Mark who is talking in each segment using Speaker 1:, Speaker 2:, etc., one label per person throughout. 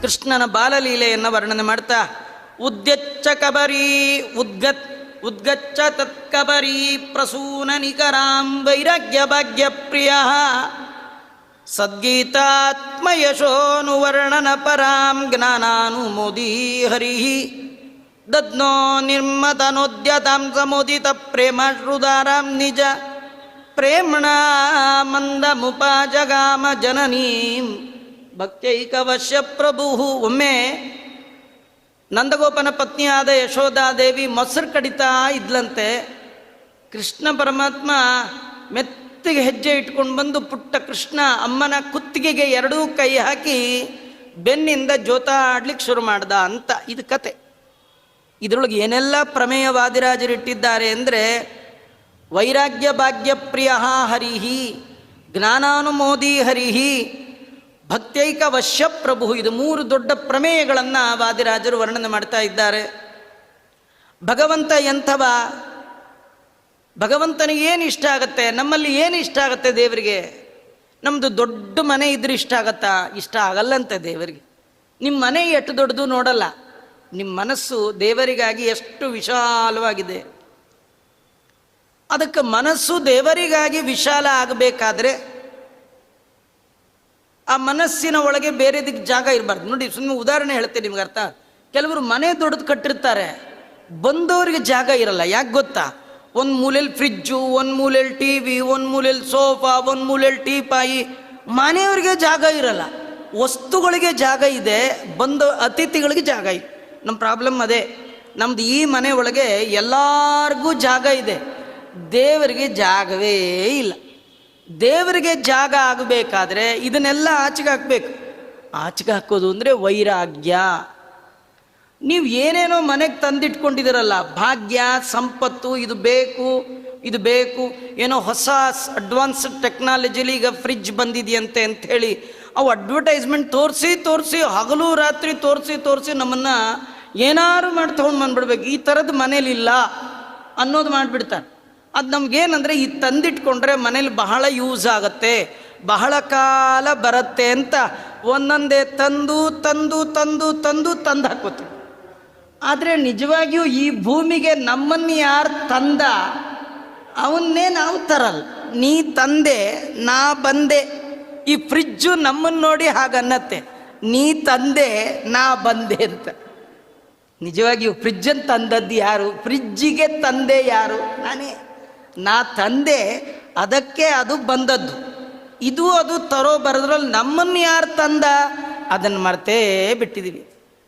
Speaker 1: ಕೃಷ್ಣನ ಬಾಲಲೀಲೆಯನ್ನು ವರ್ಣನೆ ಮಾಡ್ತಾ ಉದ್ಯಚ್ಚ ಕಬರಿ ಉದ್ಗಚ್ಚ ತತ್ಕಬರಿ ಪ್ರಸೂನ ನಿಕರಾಂ ವೈರಾಗ್ಯ ಭಾಗ್ಯ ಪ್ರಿಯ ಸದ್ಗೀತಾತ್ಮಯಶೋನುವರ್ಣನ ಪರಾಂ ಜ್ಞಾನಾನುಮೋದಿ ಹರಿ ದದ್ನೋ ನಿರ್ಮತನೋದ್ಯತಾಂ ಸಮುದಿತ ಪ್ರೇಮ ಹೃದಾರಾಂ ನಿಜ ಪ್ರೇಮ್ಣ ಮಂದಮುಪಜಗಾಮ ಜನನೀಂ ಭಕ್ತೈಕವಶ್ಯ ಪ್ರಭು. ಒಮ್ಮೆ ನಂದಗೋಪನ ಪತ್ನಿಯಾದ ಯಶೋಧಾದೇವಿ ಮೊಸರು ಕಡಿತಾ ಇದ್ಲಂತೆ. ಕೃಷ್ಣ ಪರಮಾತ್ಮ ಮೆತ್ತಿಗೆ ಹೆಜ್ಜೆ ಇಟ್ಕೊಂಡು ಬಂದು ಪುಟ್ಟ ಕೃಷ್ಣ ಅಮ್ಮನ ಕುತ್ತಿಗೆಗೆ ಎರಡೂ ಕೈ ಹಾಕಿ ಬೆನ್ನಿಂದ ಜೋತಾಡ್ಲಿಕ್ಕೆ ಶುರು ಮಾಡ್ದ ಅಂತ ಇದು ಕತೆ. ಇದರೊಳಗೆ ಏನೆಲ್ಲ ಪ್ರಮೇಯವಾದಿರಾಜರಿಟ್ಟಿದ್ದಾರೆ ಅಂದರೆ ವೈರಾಗ್ಯ ಭಾಗ್ಯ ಪ್ರಿಯ ಹರಿಹಿ, ಜ್ಞಾನಾನುಮೋದಿ ಹರಿಹಿ, ಭಕ್ತೈಕ ವಶ್ಯ ಪ್ರಭು. ಇದು ಮೂರು ದೊಡ್ಡ ಪ್ರಮೇಯಗಳನ್ನು ವಾದಿರಾಜರು ವರ್ಣನೆ ಮಾಡ್ತಾ ಇದ್ದಾರೆ. ಭಗವಂತ ಎಂಥವ, ಭಗವಂತನಿಗೆ ಏನು ಇಷ್ಟ ಆಗುತ್ತೆ, ನಮ್ಮಲ್ಲಿ ಏನು ಇಷ್ಟ ಆಗುತ್ತೆ ದೇವರಿಗೆ. ನಮ್ಮದು ದೊಡ್ಡ ಮನೆ ಇದ್ರೆ ಇಷ್ಟ ಆಗತ್ತಾ? ಇಷ್ಟ ಆಗಲ್ಲಂತೆ ದೇವರಿಗೆ. ನಿಮ್ಮ ಮನೆ ಎಷ್ಟು ದೊಡ್ಡದು ನೋಡಲ್ಲ, ನಿಮ್ಮ ಮನಸ್ಸು ದೇವರಿಗಾಗಿ ಎಷ್ಟು ವಿಶಾಲವಾಗಿದೆ. ಅದಕ್ಕೆ ಮನಸ್ಸು ದೇವರಿಗಾಗಿ ವಿಶಾಲ ಆಗಬೇಕಾದ್ರೆ ಆ ಮನಸ್ಸಿನ ಒಳಗೆ ಬೇರೆದಕ್ಕೆ ಜಾಗ ಇರಬಾರ್ದು. ನೋಡಿ, ಸುಮ್ಮನೆ ಉದಾಹರಣೆ ಹೇಳ್ತೇನೆ ನಿಮ್ಗೆ ಅರ್ಥ. ಕೆಲವರು ಮನೆ ದೊಡ್ಡದು ಕಟ್ಟಿರ್ತಾರೆ, ಬಂದವರಿಗೆ ಜಾಗ ಇರಲ್ಲ. ಯಾಕೆ ಗೊತ್ತಾ? ಒಂದು ಮೂಲೆಯಲ್ಲಿ ಫ್ರಿಜ್ಜು, ಒಂದು ಮೂಲೆಯಲ್ಲಿ ಟಿ ವಿ, ಒಂದು ಮೂಲೆಯಲ್ಲಿ ಸೋಫಾ, ಒಂದು ಮೂಲೆಯಲ್ಲಿ ಟೀಪಾಯಿ. ಮನೆಯವರಿಗೆ ಜಾಗ ಇರಲ್ಲ, ವಸ್ತುಗಳಿಗೆ ಜಾಗ ಇದೆ, ಬಂದ ಅತಿಥಿಗಳಿಗೆ ಜಾಗ ಇದೆ. ನಮ್ಮ ಪ್ರಾಬ್ಲಮ್ ಅದೇ. ನಮ್ದು ಈ ಮನೆ ಒಳಗೆ ಎಲ್ಲರಿಗೂ ಜಾಗ ಇದೆ, ದೇವರಿಗೆ ಜಾಗವೇ ಇಲ್ಲ. ದೇವರಿಗೆ ಜಾಗ ಆಗಬೇಕಾದ್ರೆ ಇದನ್ನೆಲ್ಲ ಆಚೆಗೆ ಹಾಕಬೇಕು. ಆಚೆಗೆ ಹಾಕೋದು ಅಂದರೆ ವೈರಾಗ್ಯ. ನೀವು ಏನೇನೋ ಮನೆಗೆ ತಂದಿಟ್ಕೊಂಡಿದ್ದೀರಲ್ಲ, ಭಾಗ್ಯ, ಸಂಪತ್ತು, ಇದು ಬೇಕು ಇದು ಬೇಕು, ಏನೋ ಹೊಸ ಅಡ್ವಾನ್ಸ್ಡ್ ಟೆಕ್ನಾಲಜಿಲಿ ಈಗ ಫ್ರಿಜ್ ಬಂದಿದೆಯಂತೆ ಅಂಥೇಳಿ ಅವು ಅಡ್ವರ್ಟೈಸ್ಮೆಂಟ್ ತೋರಿಸಿ ಹಗಲು ರಾತ್ರಿ ತೋರಿಸಿ ನಮ್ಮನ್ನು ಏನಾರು ಮಾಡಿ ತೊಗೊಂಡು ಬಂದ್ಬಿಡ್ಬೇಕು. ಈ ಥರದ್ದು ಮನೇಲಿಲ್ಲ ಅನ್ನೋದು ಮಾಡಿಬಿಡ್ತಾರೆ. ಅದು ನಮಗೇನಂದರೆ ಈ ತಂದಿಟ್ಕೊಂಡ್ರೆ ಮನೇಲಿ ಬಹಳ ಯೂಸ್ ಆಗುತ್ತೆ, ಬಹಳ ಕಾಲ ಬರುತ್ತೆ ಅಂತ ಒಂದೊಂದೇ ತಂದು ಹಾಕೋತೀವಿ. ಆದರೆ ನಿಜವಾಗಿಯೂ ಈ ಭೂಮಿಗೆ ನಮ್ಮನ್ನು ಯಾರು ತಂದ ಅವನ್ನೇ ನಾವು ತರಲ್ಲ. ನೀ ತಂದೆ ನಾ ಬಂದೆ. ಈ ಫ್ರಿಜ್ಜು ನಮ್ಮನ್ನು ನೋಡಿ ಹಾಗನ್ನತ್ತೆ, ನೀ ತಂದೆ ನಾ ಬಂದೆ ಅಂತ. ನಿಜವಾಗಿಯೂ ಫ್ರಿಜ್ಜನ್ನು ತಂದದ್ದು ಯಾರು? ಫ್ರಿಜ್ಜಿಗೆ ತಂದೆ ಯಾರು? ನಾನೇ. ನಾ ತಂದೆ, ಅದಕ್ಕೆ ಅದು ಬಂದದ್ದು. ಇದು ಅದು ತರೋ ಬರೋದ್ರಲ್ಲಿ ನಮ್ಮನ್ನು ಯಾರು ತಂದ ಅದನ್ನು ಮರ್ತೇ ಬಿಟ್ಟಿದ್ದೀವಿ.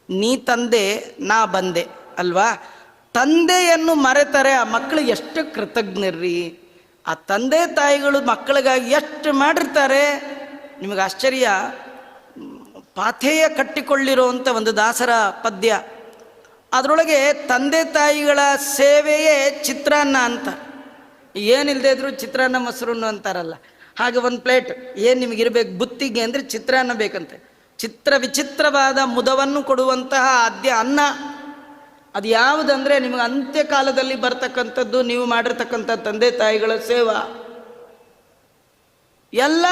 Speaker 1: ನೀ ತಂದೆ ನಾ ಬಂದೆ ಅಲ್ವಾ? ತಂದೆಯನ್ನು ಮರೆತರೆ ಆ ಮಕ್ಕಳು ಎಷ್ಟು ಕೃತಜ್ಞರ್ರಿ. ಆ ತಂದೆ ತಾಯಿಗಳು ಮಕ್ಕಳಿಗಾಗಿ ಎಷ್ಟು ಮಾಡಿರ್ತಾರೆ. ನಿಮಗೆ ಆಶ್ಚರ್ಯ. ಪಾಥೇಯ ಕಟ್ಟಿಕೊಳ್ಳಿರೋವಂಥ ಒಂದು ದಾಸರ ಪದ್ಯ, ಅದರೊಳಗೆ ತಂದೆ ತಾಯಿಗಳ ಸೇವೆಯೇ ಚಿತ್ರಾನ್ನ ಅಂತ. ಏನಿಲ್ಲದೆ ಇದ್ರು ಚಿತ್ರಾನ್ನ ಮೊಸರನ್ನು ಅಂತಾರಲ್ಲ, ಹಾಗೆ ಒಂದು ಪ್ಲೇಟ್ ಏನು ನಿಮಗಿರಬೇಕು ಬುತ್ತಿಗೆ ಅಂದರೆ ಚಿತ್ರಾನ್ನ ಬೇಕಂತೆ. ವಿಚಿತ್ರವಾದ ಮುದವನ್ನು ಕೊಡುವಂತಹ ಅನ್ನ. ಅದು ಯಾವುದಂದರೆ ನಿಮಗೆ ಅಂತ್ಯಕಾಲದಲ್ಲಿ ಬರ್ತಕ್ಕಂಥದ್ದು, ನೀವು ಮಾಡಿರ್ತಕ್ಕಂಥ ತಂದೆ ತಾಯಿಗಳ ಸೇವಾ. ಎಲ್ಲ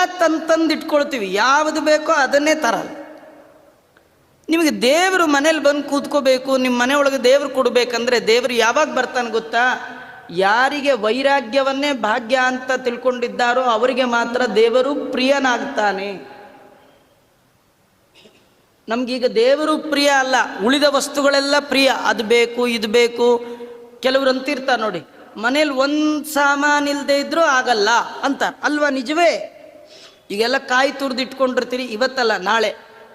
Speaker 1: ತಂದಿಟ್ಕೊಳ್ತೀವಿ, ಯಾವುದು ಬೇಕೋ ಅದನ್ನೇ ತರಲ್ಲ. ನಿಮಗೆ ದೇವರು ಮನೇಲಿ ಬಂದು ಕೂತ್ಕೋಬೇಕು, ನಿಮ್ಮ ಮನೆ ಒಳಗೆ ದೇವರು ಕೊಡಬೇಕಂದ್ರೆ ದೇವರು ಯಾವಾಗ ಬರ್ತಾನೆ ಗೊತ್ತಾ? ಯಾರಿಗೆ ವೈರಾಗ್ಯವನ್ನೇ ಭಾಗ್ಯ ಅಂತ ತಿಳ್ಕೊಂಡಿದ್ದಾರೋ ಅವರಿಗೆ ಮಾತ್ರ ದೇವರು ಪ್ರಿಯನಾಗ್ತಾನೆ. ನಮಗೀಗ ದೇವರು ಪ್ರಿಯ ಅಲ್ಲ, ಉಳಿದ ವಸ್ತುಗಳೆಲ್ಲ ಪ್ರಿಯ. ಅದು ಬೇಕು ಇದು ಬೇಕು. ಕೆಲವರು ಅಂತಿರ್ತಾರೆ ನೋಡಿ, ಮನೇಲಿ ಒಂದು ಸಾಮಾನು ಇಲ್ಲದೆ ಇದ್ರೂ ಆಗಲ್ಲ ಅಂತ ಅಲ್ವಾ? ನಿಜವೇ. ಈಗೆಲ್ಲ ಕಾಯಿ ತುರಿದು ಇಟ್ಕೊಂಡಿರ್ತೀರಿ, ಇವತ್ತಲ್ಲ ನಾಳೆ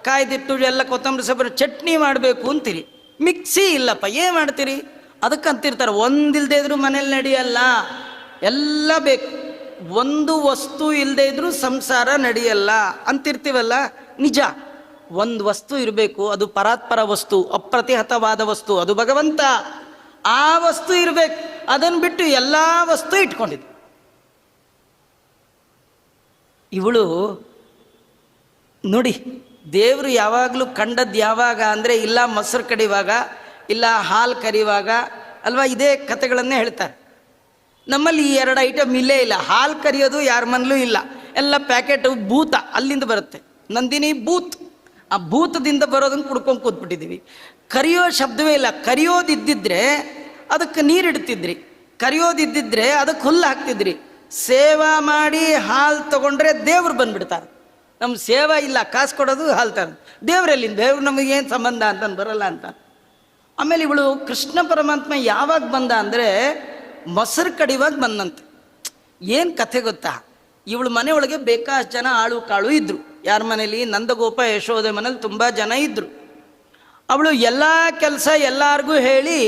Speaker 1: ಕಾಯ್ದಿಟ್ಟು ಎಲ್ಲ ಕೊತ್ತಂಬರಿ ಸೊಪ್ಪು ಚಟ್ನಿ ಮಾಡಬೇಕು ಅಂತೀರಿ, ಮಿಕ್ಸಿ ಇಲ್ಲಪ್ಪ, ಏನು ಮಾಡ್ತೀರಿ? ಅದಕ್ಕೆ ಅಂತಿರ್ತಾರೆ ಒಂದಿಲ್ಲದೆ ಇದ್ರೂ ಮನೇಲಿ ನಡೆಯಲ್ಲ, ಎಲ್ಲ ಬೇಕು. ಒಂದು ವಸ್ತು ಇಲ್ಲದೆ ಇದ್ರೂ ಸಂಸಾರ ನಡೆಯಲ್ಲ ಅಂತಿರ್ತೀವಲ್ಲ. ನಿಜ, ಒಂದು ವಸ್ತು ಇರಬೇಕು, ಅದು ಪರಾತ್ಪರ ವಸ್ತು, ಅಪ್ರತಿಹತವಾದ ವಸ್ತು, ಅದು ಭಗವಂತ. ಆ ವಸ್ತು ಇರಬೇಕು, ಅದನ್ನು ಬಿಟ್ಟು ಎಲ್ಲ ವಸ್ತು ಇಟ್ಕೊಂಡಿದ್ದು. ಇವಳು ನೋಡಿ, ದೇವರು ಯಾವಾಗಲೂ ಕಂಡದ್ದು ಯಾವಾಗ ಅಂದರೆ ಇಲ್ಲ ಮೊಸರು ಕಡಿಯುವಾಗ, ಇಲ್ಲ ಹಾಲು ಕರಿಯುವಾಗ ಅಲ್ವಾ? ಇದೇ ಕಥೆಗಳನ್ನೇ ಹೇಳ್ತಾರೆ. ನಮ್ಮಲ್ಲಿ ಈ ಎರಡು ಐಟಮ್ ಇಲ್ಲೇ ಇಲ್ಲ. ಹಾಲು ಕರಿಯೋದು ಯಾರ ಮನೇಲೂ ಇಲ್ಲ, ಎಲ್ಲ ಪ್ಯಾಕೆಟ್ ಭೂತ ಅಲ್ಲಿಂದ ಬರುತ್ತೆ. ನಂದಿನಿ ಬೂತ್, ಆ ಭೂತದಿಂದ ಬರೋದನ್ನು ಕುಡ್ಕೊಂಡು ಕೂತ್ಬಿಟ್ಟಿದ್ದೀವಿ. ಕರಿಯೋ ಶಬ್ದವೇ ಇಲ್ಲ. ಕರಿಯೋದಿದ್ದಿದ್ರೆ ಅದಕ್ಕೆ ನೀರಿಡ್ತಿದ್ರಿ, ಕರಿಯೋದಿದ್ದಿದ್ರೆ ಅದಕ್ಕೆ ಹುಲ್ಲು ಹಾಕ್ತಿದ್ರಿ. ಸೇವಾ ಮಾಡಿ ಹಾಲು ತಗೊಂಡ್ರೆ ದೇವ್ರು ಬಂದ್ಬಿಡ್ತಾರೆ. ನಮ್ಮ ಸೇವಾ ಇಲ್ಲ, ಕಾಸು ಕೊಡೋದು ಹಾಲು ತರೋದು. ದೇವರೆಲ್ಲಿಂದ? ದೇವ್ರು ನಮಗೇನು ಸಂಬಂಧ ಅಂತ ಬರಲ್ಲ ಅಂತ. ಆಮೇಲೆ ಇವಳು ಕೃಷ್ಣ ಪರಮಾತ್ಮ ಯಾವಾಗ ಬಂದ ಅಂದರೆ ಮೊಸರು ಕಡಿಯುವಾಗ ಬಂದಂತೆ. ಏನು ಕಥೆ ಗೊತ್ತಾ? ಇವಳು ಮನೆಯೊಳಗೆ ಬೇಕಾಷ್ಟು ಜನ ಆಳು ಕಾಳು ಇದ್ದರು. ಯಾರ ಮನೇಲಿ? ನಂದಗೋಪ ಯಶೋದೆ ಮನೇಲಿ ತುಂಬ ಜನ ಇದ್ದರು. ಅವಳು ಎಲ್ಲ ಕೆಲಸ ಎಲ್ಲರಿಗೂ ಹೇಳಿ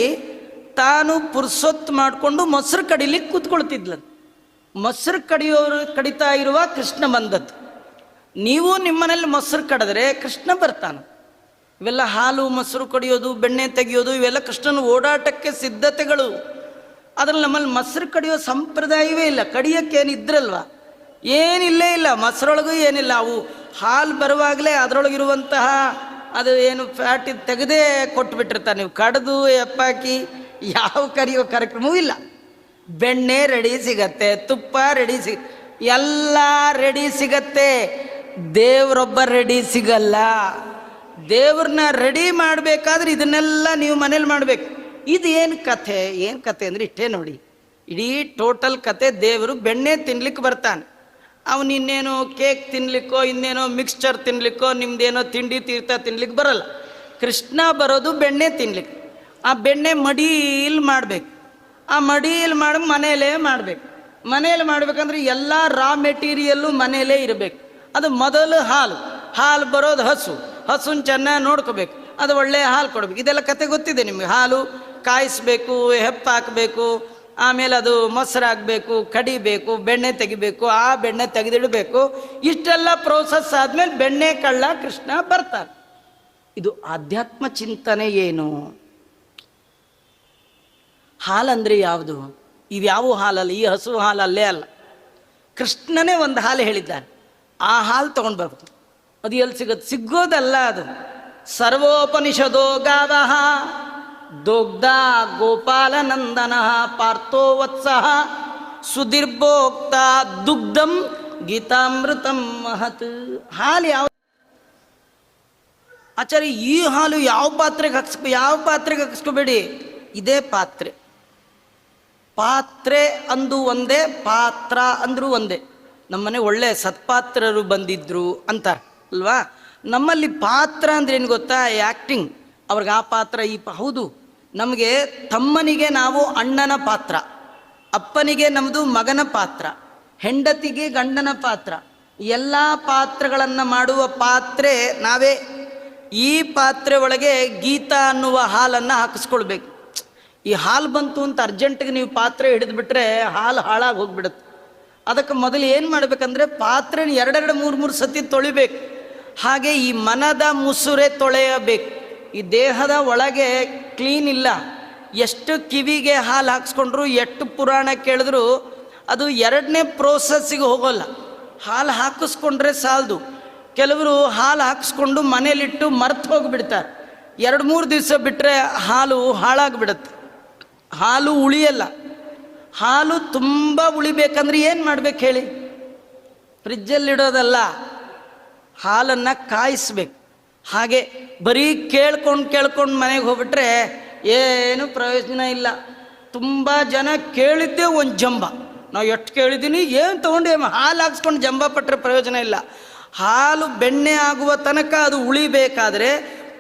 Speaker 1: ತಾನು ಪುರ್ಸೊತ್ತು ಮಾಡಿಕೊಂಡು ಮೊಸರು ಕಡಿಲಿಕ್ಕೆ ಕೂತ್ಕೊಳ್ತಿದ್ಲಂತ. ಮೊಸರು ಕಡಿತಾ ಇರುವ ಕೃಷ್ಣ ಬಂದದ್ದು. ನೀವು ನಿಮ್ಮನೇಲಿ ಮೊಸರು ಕಡಿದ್ರೆ ಕೃಷ್ಣ ಬರ್ತಾನೆ. ಇವೆಲ್ಲ ಹಾಲು ಮೊಸರು ಕಡಿಯೋದು, ಬೆಣ್ಣೆ ತೆಗೆಯೋದು, ಇವೆಲ್ಲ ಕೃಷ್ಣನ ಓಡಾಟಕ್ಕೆ ಸಿದ್ಧತೆಗಳು. ಅದ್ರಲ್ಲಿ ನಮ್ಮಲ್ಲಿ ಮೊಸರು ಕಡಿಯೋ ಸಂಪ್ರದಾಯವೇ ಇಲ್ಲ. ಕಡಿಯೋಕ್ಕೇನಿದ್ರಲ್ವ? ಏನಿಲ್ಲೇ ಇಲ್ಲ. ಮೊಸರೊಳಗೂ ಏನಿಲ್ಲ. ಅವು ಹಾಲು ಬರುವಾಗಲೇ ಅದರೊಳಗಿರುವಂತಹ ಅದು ಏನು ಫ್ಯಾಟ್ ತೆಗೆದೇ ಕೊಟ್ಬಿಟ್ಟಿರ್ತಾರೆ. ನೀವು ಕಡಿದು ಎಪ್ಪಾಕಿ ಯಾವ ಕರಿಯೋ ಕಾರ್ಯಕ್ರಮವೂ ಇಲ್ಲ. ಬೆಣ್ಣೆ ರೆಡಿ ಸಿಗತ್ತೆ, ತುಪ್ಪ ರೆಡಿ ಎಲ್ಲ ರೆಡಿ ಸಿಗತ್ತೆ. ದೇವರೊಬ್ಬ ರೆಡಿ ಸಿಗಲ್ಲ. ದೇವ್ರನ್ನ ರೆಡಿ ಮಾಡಬೇಕಾದ್ರೆ ಇದನ್ನೆಲ್ಲ ನೀವು ಮನೇಲಿ ಮಾಡಬೇಕು. ಇದು ಏನು ಕಥೆ? ಏನು ಕಥೆ ಅಂದರೆ ಇಷ್ಟೇ ನೋಡಿ. ಇಡೀ ಟೋಟಲ್ ಕತೆ, ದೇವರು ಬೆಣ್ಣೆ ತಿನ್ಲಿಕ್ಕೆ ಬರ್ತಾನೆ. ಅವನು ಇನ್ನೇನೋ ಕೇಕ್ ತಿನ್ಲಿಕ್ಕೋ, ಇನ್ನೇನೋ ಮಿಕ್ಸ್ಚರ್ ತಿನ್ಲಿಕ್ಕೋ, ನಿಮ್ದೇನೋ ತಿಂಡಿ ತೀರ್ಥ ತಿನ್ಲಿಕ್ಕೆ ಬರಲ್ಲ. ಕೃಷ್ಣ ಬರೋದು ಬೆಣ್ಣೆ ತಿನ್ಲಿಕ್ಕೆ. ಆ ಬೆಣ್ಣೆ ಮಡೀಲಿ ಮಾಡಬೇಕು. ಆ ಮಡೀಲಿ ಮಾಡಿ ಮನೆಯಲ್ಲೇ ಮಾಡಬೇಕು. ಮನೆಯಲ್ಲಿ ಮಾಡಬೇಕಂದ್ರೆ ಎಲ್ಲ ರಾ ಮೆಟೀರಿಯಲ್ಲು ಮನೆಯಲ್ಲೇ ಇರಬೇಕು. ಅದು ಮೊದಲು ಹಾಲು ಬರೋದು ಹಸುನ ಚೆನ್ನಾಗಿ ನೋಡ್ಕೋಬೇಕು. ಅದು ಒಳ್ಳೆಯ ಹಾಲು ಕೊಡಬೇಕು. ಇದೆಲ್ಲ ಕತೆ ಗೊತ್ತಿದೆ ನಿಮಗೆ. ಹಾಲು ಕಾಯಿಸ್ಬೇಕು, ಹೆಪ್ಪ ಹಾಕಬೇಕು, ಆಮೇಲೆ ಅದು ಮೊಸರಾಗಬೇಕು, ಕಡಿಬೇಕು, ಬೆಣ್ಣೆ ತೆಗಿಬೇಕು, ಆ ಬೆಣ್ಣೆ ತೆಗೆದಿಡಬೇಕು. ಇಷ್ಟೆಲ್ಲ ಪ್ರೋಸೆಸ್ ಆದಮೇಲೆ ಬೆಣ್ಣೆ ಕಳ್ಳ ಕೃಷ್ಣ ಬರ್ತಾರೆ. ಇದು ಆಧ್ಯಾತ್ಮ ಚಿಂತನೆ. ಏನು ಹಾಲಂದ್ರೆ ಯಾವುದು? ಇವ್ಯಾವ ಹಾಲಲ್ಲ. ಈ ಹಸು ಹಾಲು ಅಲ್ಲೇ ಅಲ್ಲ. ಕೃಷ್ಣನೇ ಒಂದು ಹಾಲು ಹೇಳಿದ್ದಾನೆ. ಆ ಹಾಲು ತೊಗೊಂಡು ಬರ್ಬೇಕು. ಅದು ಎಲ್ಲಿ ಸಿಗುತ್ತೆ? ಸಿಗೋದಲ್ಲ ಅದು. ಸರ್ವೋಪನಿಷದೋ ಗಾವಃ ದೋಗ್ಧ ಗೋಪಾಲನಂದನ ಪಾರ್ಥೋ ವತ್ಸಃ ಸುದೀರ್ಭೋಕ್ತ ದುಗ್ಧಂ ಗೀತಾಮೃತಂ ಮಹತ್. ಹಾಲು ಯಾವ ಆಚಾರ್ಯ? ಈ ಹಾಲು ಯಾವ ಪಾತ್ರೆಗೆ ಹಾಕಿಸ್ಕೋಬೇಡಿ. ಇದೇ ಪಾತ್ರೆ ಅಂದು ಒಂದೇ, ಪಾತ್ರ ಅಂದರೂ ಒಂದೇ. ನಮ್ಮನೆ ಒಳ್ಳೆ ಸತ್ಪಾತ್ರರು ಬಂದಿದ್ರು ಅಂತಾರೆ ಅಲ್ವಾ? ನಮ್ಮಲ್ಲಿ ಪಾತ್ರ ಅಂದ್ರೆ ಏನು ಗೊತ್ತಾ? ಆ್ಯಕ್ಟಿಂಗ್. ಅವ್ರಿಗೆ ಆ ಪಾತ್ರ ಹೌದು. ನಮಗೆ ತಮ್ಮನಿಗೆ ನಾವು ಅಣ್ಣನ ಪಾತ್ರ, ಅಪ್ಪನಿಗೆ ನಮ್ಮದು ಮಗನ ಪಾತ್ರ, ಹೆಂಡತಿಗೆ ಗಂಡನ ಪಾತ್ರ. ಎಲ್ಲ ಪಾತ್ರಗಳನ್ನು ಮಾಡುವ ಪಾತ್ರೆ ನಾವೇ. ಈ ಪಾತ್ರೆ ಒಳಗೆ ಗೀತಾ ಅನ್ನುವ ಹಾಲನ್ನು ಹಾಕಿಸ್ಕೊಳ್ಬೇಕು. ಈ ಹಾಲು ಬಂತು ಅಂತ ಅರ್ಜೆಂಟಿಗೆ ನೀವು ಪಾತ್ರೆ ಹಿಡಿದ್ಬಿಟ್ರೆ ಹಾಲು ಹಾಳಾಗಿ ಹೋಗ್ಬಿಡುತ್ತೆ. ಅದಕ್ಕೆ ಮೊದಲು ಏನು ಮಾಡಬೇಕಂದ್ರೆ ಪಾತ್ರೆನ 2-3 ಸತಿ ತೊಳಿಬೇಕು. ಹಾಗೆ ಈ ಮನದ ಮುಸುರೆ ತೊಳೆಯಬೇಕು. ಈ ದೇಹದ ಒಳಗೆ ಕ್ಲೀನ್ ಇಲ್ಲ. ಎಷ್ಟು ಕಿವಿಗೆ ಹಾಲು ಹಾಕ್ಸ್ಕೊಂಡ್ರು, ಎಷ್ಟು ಪುರಾಣ ಕೇಳಿದ್ರು ಅದು 2ನೇ ಪ್ರೋಸೆಸ್ಸಿಗೆ ಹೋಗೋಲ್ಲ. ಹಾಲು ಹಾಕಿಸ್ಕೊಂಡ್ರೆ ಸಾಲದು. ಕೆಲವರು ಹಾಲು ಹಾಕಿಸ್ಕೊಂಡು ಮನೇಲಿಟ್ಟು ಮರ್ತು ಹೋಗಿಬಿಡ್ತಾರೆ. 2-3 ದಿವಸ ಬಿಟ್ಟರೆ ಹಾಲು ಹಾಳಾಗಿಬಿಡುತ್ತೆ. ಹಾಲು ಉಳಿಯಲ್ಲ. ಹಾಲು ತುಂಬ ಉಳಿಬೇಕಂದ್ರೆ ಏನು ಮಾಡ್ಬೇಕು ಹೇಳಿ? ಫ್ರಿಜ್ಜಲ್ಲಿಡೋದಲ್ಲ, ಹಾಲನ್ನು ಕಾಯಿಸ್ಬೇಕು. ಹಾಗೆ ಬರೀ ಕೇಳ್ಕೊಂಡು ಮನೆಗೆ ಹೋಗ್ಬಿಟ್ರೆ ಏನು ಪ್ರಯೋಜನ ಇಲ್ಲ. ತುಂಬ ಜನ ಕೇಳಿದ್ದೇ ಒಂದು ಜಂಬ. ನಾವು ಎಷ್ಟು ಕೇಳಿದ್ದೀನಿ, ಏನು ತೊಗೊಂಡು ಹಾಲು ಹಾಕ್ಸ್ಕೊಂಡು ಜಂಬ ಪಟ್ಟರೆ ಪ್ರಯೋಜನ ಇಲ್ಲ. ಹಾಲು ಬೆಣ್ಣೆ ಆಗುವ ತನಕ ಅದು ಉಳಿಬೇಕಾದ್ರೆ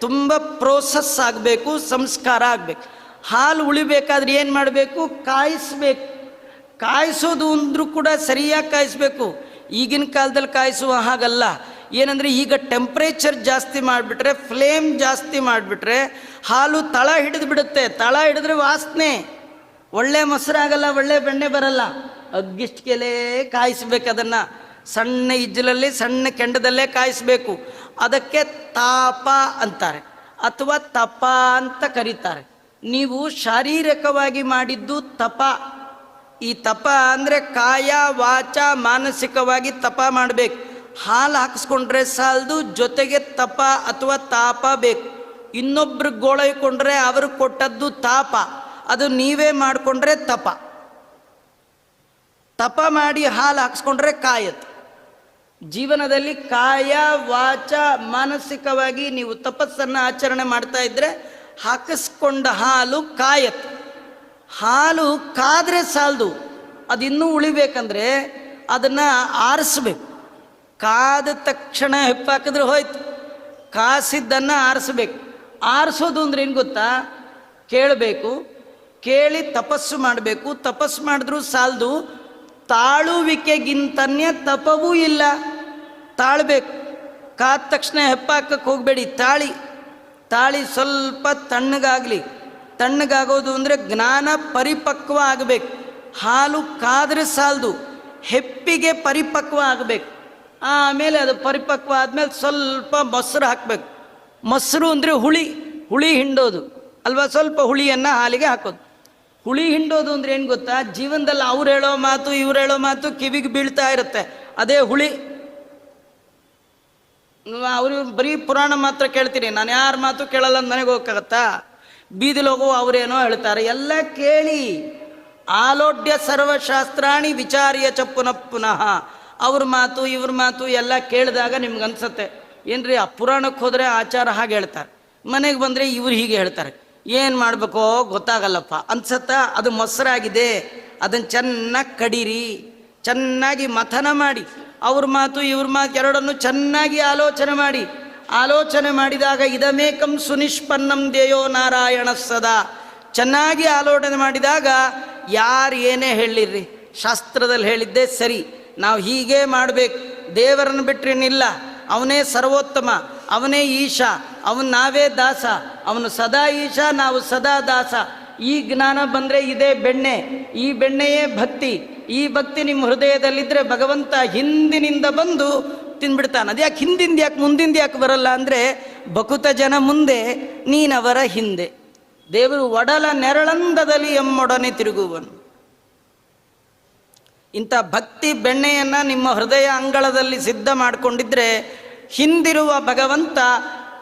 Speaker 1: ತುಂಬ ಪ್ರೋಸೆಸ್ ಆಗಬೇಕು, ಸಂಸ್ಕಾರ ಆಗಬೇಕು. ಹಾಲು ಉಳಿಬೇಕಾದ್ರೆ ಏನು ಮಾಡಬೇಕು? ಕಾಯಿಸ್ಬೇಕು. ಕಾಯಿಸೋದು ಅಂದರೂ ಕೂಡ ಸರಿಯಾಗಿ ಕಾಯಿಸ್ಬೇಕು. ಈಗಿನ ಕಾಲದಲ್ಲಿ ಕಾಯಿಸುವ ಹಾಗಲ್ಲ. ಏನಂದರೆ ಈಗ ಟೆಂಪ್ರೇಚರ್ ಜಾಸ್ತಿ ಮಾಡಿಬಿಟ್ರೆ, ಫ್ಲೇಮ್ ಜಾಸ್ತಿ ಮಾಡಿಬಿಟ್ರೆ ಹಾಲು ತಳ ಹಿಡಿದು ಬಿಡುತ್ತೆ. ತಳ ಹಿಡಿದ್ರೆ ವಾಸನೆ, ಒಳ್ಳೆ ಮೊಸರಾಗಲ್ಲ, ಒಳ್ಳೆ ಬೆಣ್ಣೆ ಬರಲ್ಲ. ಅಗ್ಗಿಷ್ಟಿಗೆಲೇ ಕಾಯಿಸ್ಬೇಕು. ಅದನ್ನು ಸಣ್ಣ ಇಜ್ಜಲಲ್ಲಿ ಸಣ್ಣ ಕೆಂಡದಲ್ಲೇ ಕಾಯಿಸ್ಬೇಕು. ಅದಕ್ಕೆ ತಾಪ ಅಂತಾರೆ ಅಥವಾ ತಪ ಅಂತ ಕರೀತಾರೆ. ನೀವು ಶಾರೀರಿಕವಾಗಿ ಮಾಡಿದ್ದು ತಪ. ಈ ತಪ ಅಂದರೆ ಕಾಯ ವಾಚ ಮಾನಸಿಕವಾಗಿ ತಪ ಮಾಡಬೇಕು. ಹಾಲು ಹಾಕಿಸ್ಕೊಂಡ್ರೆ ಸಾಲದು, ಜೊತೆಗೆ ತಪ ಅಥವಾ ತಾಪ ಬೇಕು. ಇನ್ನೊಬ್ರು ಗೋಳೈಕೊಂಡ್ರೆ ಅವರು ಕೊಟ್ಟದ್ದು ತಾಪ, ಅದು ನೀವೇ ಮಾಡಿಕೊಂಡ್ರೆ ತಪ. ತಪ ಮಾಡಿ ಹಾಲು ಹಾಕಿಸ್ಕೊಂಡ್ರೆ ಕಾಯತ್. ಜೀವನದಲ್ಲಿ ಕಾಯ ವಾಚ ಮಾನಸಿಕವಾಗಿ ನೀವು ತಪಸ್ಸನ್ನು ಆಚರಣೆ ಮಾಡ್ತಾ ಇದ್ದರೆ ಹಾಕಿಸ್ಕೊಂಡ ಹಾಲು ಕಾಯತ್. ಹಾಲು ಕಾದ್ರೆ ಸಾಲದು, ಅದಿನ್ನೂ ಉಳಿಬೇಕಂದ್ರೆ ಅದನ್ನು ಆರಿಸ್ಬೇಕು. ಕಾದ ತಕ್ಷಣ ಹೆಪ್ಪಾಕಿದ್ರೆ ಹೋಯ್ತು. ಕಾಸಿದ್ದನ್ನು ಆರಿಸ್ಬೇಕು. ಆರಿಸೋದು ಅಂದ್ರೆ ಏನು ಗೊತ್ತಾ? ಕೇಳಬೇಕು, ಕೇಳಿ ತಪಸ್ಸು ಮಾಡಬೇಕು. ತಪಸ್ಸು ಮಾಡಿದ್ರೂ ಸಾಲದು, ತಾಳುವಿಕೆಗಿಂತನ್ಯ ತಪವೂ ಇಲ್ಲ. ತಾಳ್ಬೇಕು. ಕಾದ ತಕ್ಷಣ ಹೆಪ್ಪಾಕಕ್ಕೆ ಹೋಗಬೇಡಿ, ತಾಳಿ ಸ್ವಲ್ಪ ತಣ್ಣಗಾಗಲಿ. ತಣ್ಣಗಾಗೋದು ಅಂದರೆ ಜ್ಞಾನ ಪರಿಪಕ್ವ ಆಗಬೇಕು. ಹಾಲು ಕಾದ್ರೆ ಸಾಲದು, ಹೆಪ್ಪಿಗೆ ಪರಿಪಕ್ವ ಆಗಬೇಕು. ಆಮೇಲೆ ಅದು ಪರಿಪಕ್ವ ಆದಮೇಲೆ ಸ್ವಲ್ಪ ಮೊಸರು ಹಾಕಬೇಕು. ಮೊಸರು ಅಂದರೆ ಹುಳಿ ಹಿಂಡೋದು ಅಲ್ವಾ? ಸ್ವಲ್ಪ ಹುಳಿಯನ್ನು ಹಾಲಿಗೆ ಹಾಕೋದು. ಹುಳಿ ಹಿಂಡೋದು ಅಂದರೆ ಏನು ಗೊತ್ತಾ? ಜೀವನದಲ್ಲಿ ಅವ್ರು ಹೇಳೋ ಮಾತು ಇವ್ರು ಹೇಳೋ ಮಾತು ಕಿವಿಗೆ ಬೀಳ್ತಾ ಇರುತ್ತೆ, ಅದೇ ಹುಳಿ. ಅವ್ರು ಬರೀ ಪುರಾಣ ಮಾತ್ರ ಕೇಳ್ತೀನಿ, ನಾನು ಯಾರ ಮಾತು ಕೇಳಲ್ಲ ಅಂತ ನನಗೆ ಹೋಗಕ್ಕಾಗತ್ತಾ? ಬೀದಿಲಿ ಹೋಗೋ ಅವರೇನೋ ಹೇಳ್ತಾರೆ, ಎಲ್ಲ ಕೇಳಿ. ಆಲೋಡ್ಯ ಸರ್ವಶಾಸ್ತ್ರಾಣಿ ವಿಚಾರ್ಯ ಚ ಪುನಃ. ಅವ್ರ ಮಾತು ಇವ್ರ ಮಾತು ಎಲ್ಲ ಕೇಳಿದಾಗ ನಿಮ್ಗೆ ಅನ್ಸತ್ತೆ, ಏನ್ರಿ ಆ ಪುರಾಣಕ್ಕೆ ಹೋದರೆ ಆಚಾರ ಹಾಗೆ ಹೇಳ್ತಾರೆ, ಮನೆಗೆ ಬಂದರೆ ಇವ್ರು ಹೀಗೆ ಹೇಳ್ತಾರೆ, ಏನು ಮಾಡಬೇಕೋ ಗೊತ್ತಾಗಲ್ಲಪ್ಪ ಅನ್ಸತ್ತಾ? ಅದು ಮೊಸರಾಗಿದೆ. ಅದನ್ನು ಚೆನ್ನಾಗಿ ಕಡೀರಿ, ಚೆನ್ನಾಗಿ ಮಥನ ಮಾಡಿ, ಅವ್ರ ಮಾತು ಇವ್ರ ಮಾತು ಎರಡನ್ನು ಚೆನ್ನಾಗಿ ಆಲೋಚನೆ ಮಾಡಿದಾಗ ಇದಮೇಕಂ ಸುನಿಷ್ಪನ್ನಂ ದೇಯೋ ನಾರಾಯಣ ಸದಾ. ಚೆನ್ನಾಗಿ ಆಲೋಚನೆ ಮಾಡಿದಾಗ ಯಾರು ಏನೇ ಹೇಳಿರ್ರಿ, ಶಾಸ್ತ್ರದಲ್ಲಿ ಹೇಳಿದ್ದೆ ಸರಿ, ನಾವು ಹೀಗೆ ಮಾಡಬೇಕು, ದೇವರನ್ನು ಬಿಟ್ಟರೇನಿಲ್ಲ, ಅವನೇ ಸರ್ವೋತ್ತಮ, ಅವನೇ ಈಶಾ, ಅವನು ನಾವೇ ದಾಸ, ಅವನು ಸದಾ ಈಶಾ, ನಾವು ಸದಾ ದಾಸ. ಈ ಜ್ಞಾನ ಬಂದರೆ ಇದೇ ಬೆಣ್ಣೆ, ಈ ಬೆಣ್ಣೆಯೇ ಭಕ್ತಿ. ಈ ಭಕ್ತಿ ನಿಮ್ಮ ಹೃದಯದಲ್ಲಿದ್ದರೆ ಭಗವಂತ ಹಿಂದಿನಿಂದ ಬಂದು ತಿಂದ್ಬಿಡ್ತಾನೆ. ಅದ್ಯಾಕೆ ಹಿಂದಿಂದ ಯಾಕೆ ಮುಂದಿಂದ ಯಾಕೆ ಬರಲ್ಲ ಅಂದರೆ, ಬಕುತ ಜನ ಮುಂದೆ ನೀನವರ ಹಿಂದೆ. ದೇವರು ಒಡಲ ನೆರಳಂದದಲ್ಲಿ ಎಮ್ಮೊಡನೆ ತಿರುಗುವನು. ಇಂಥ ಭಕ್ತಿ ಬೆಣ್ಣೆಯನ್ನು ನಿಮ್ಮ ಹೃದಯ ಅಂಗಳದಲ್ಲಿ ಸಿದ್ಧ ಮಾಡಿಕೊಂಡಿದ್ರೆ ಹಿಂದಿರುವ ಭಗವಂತ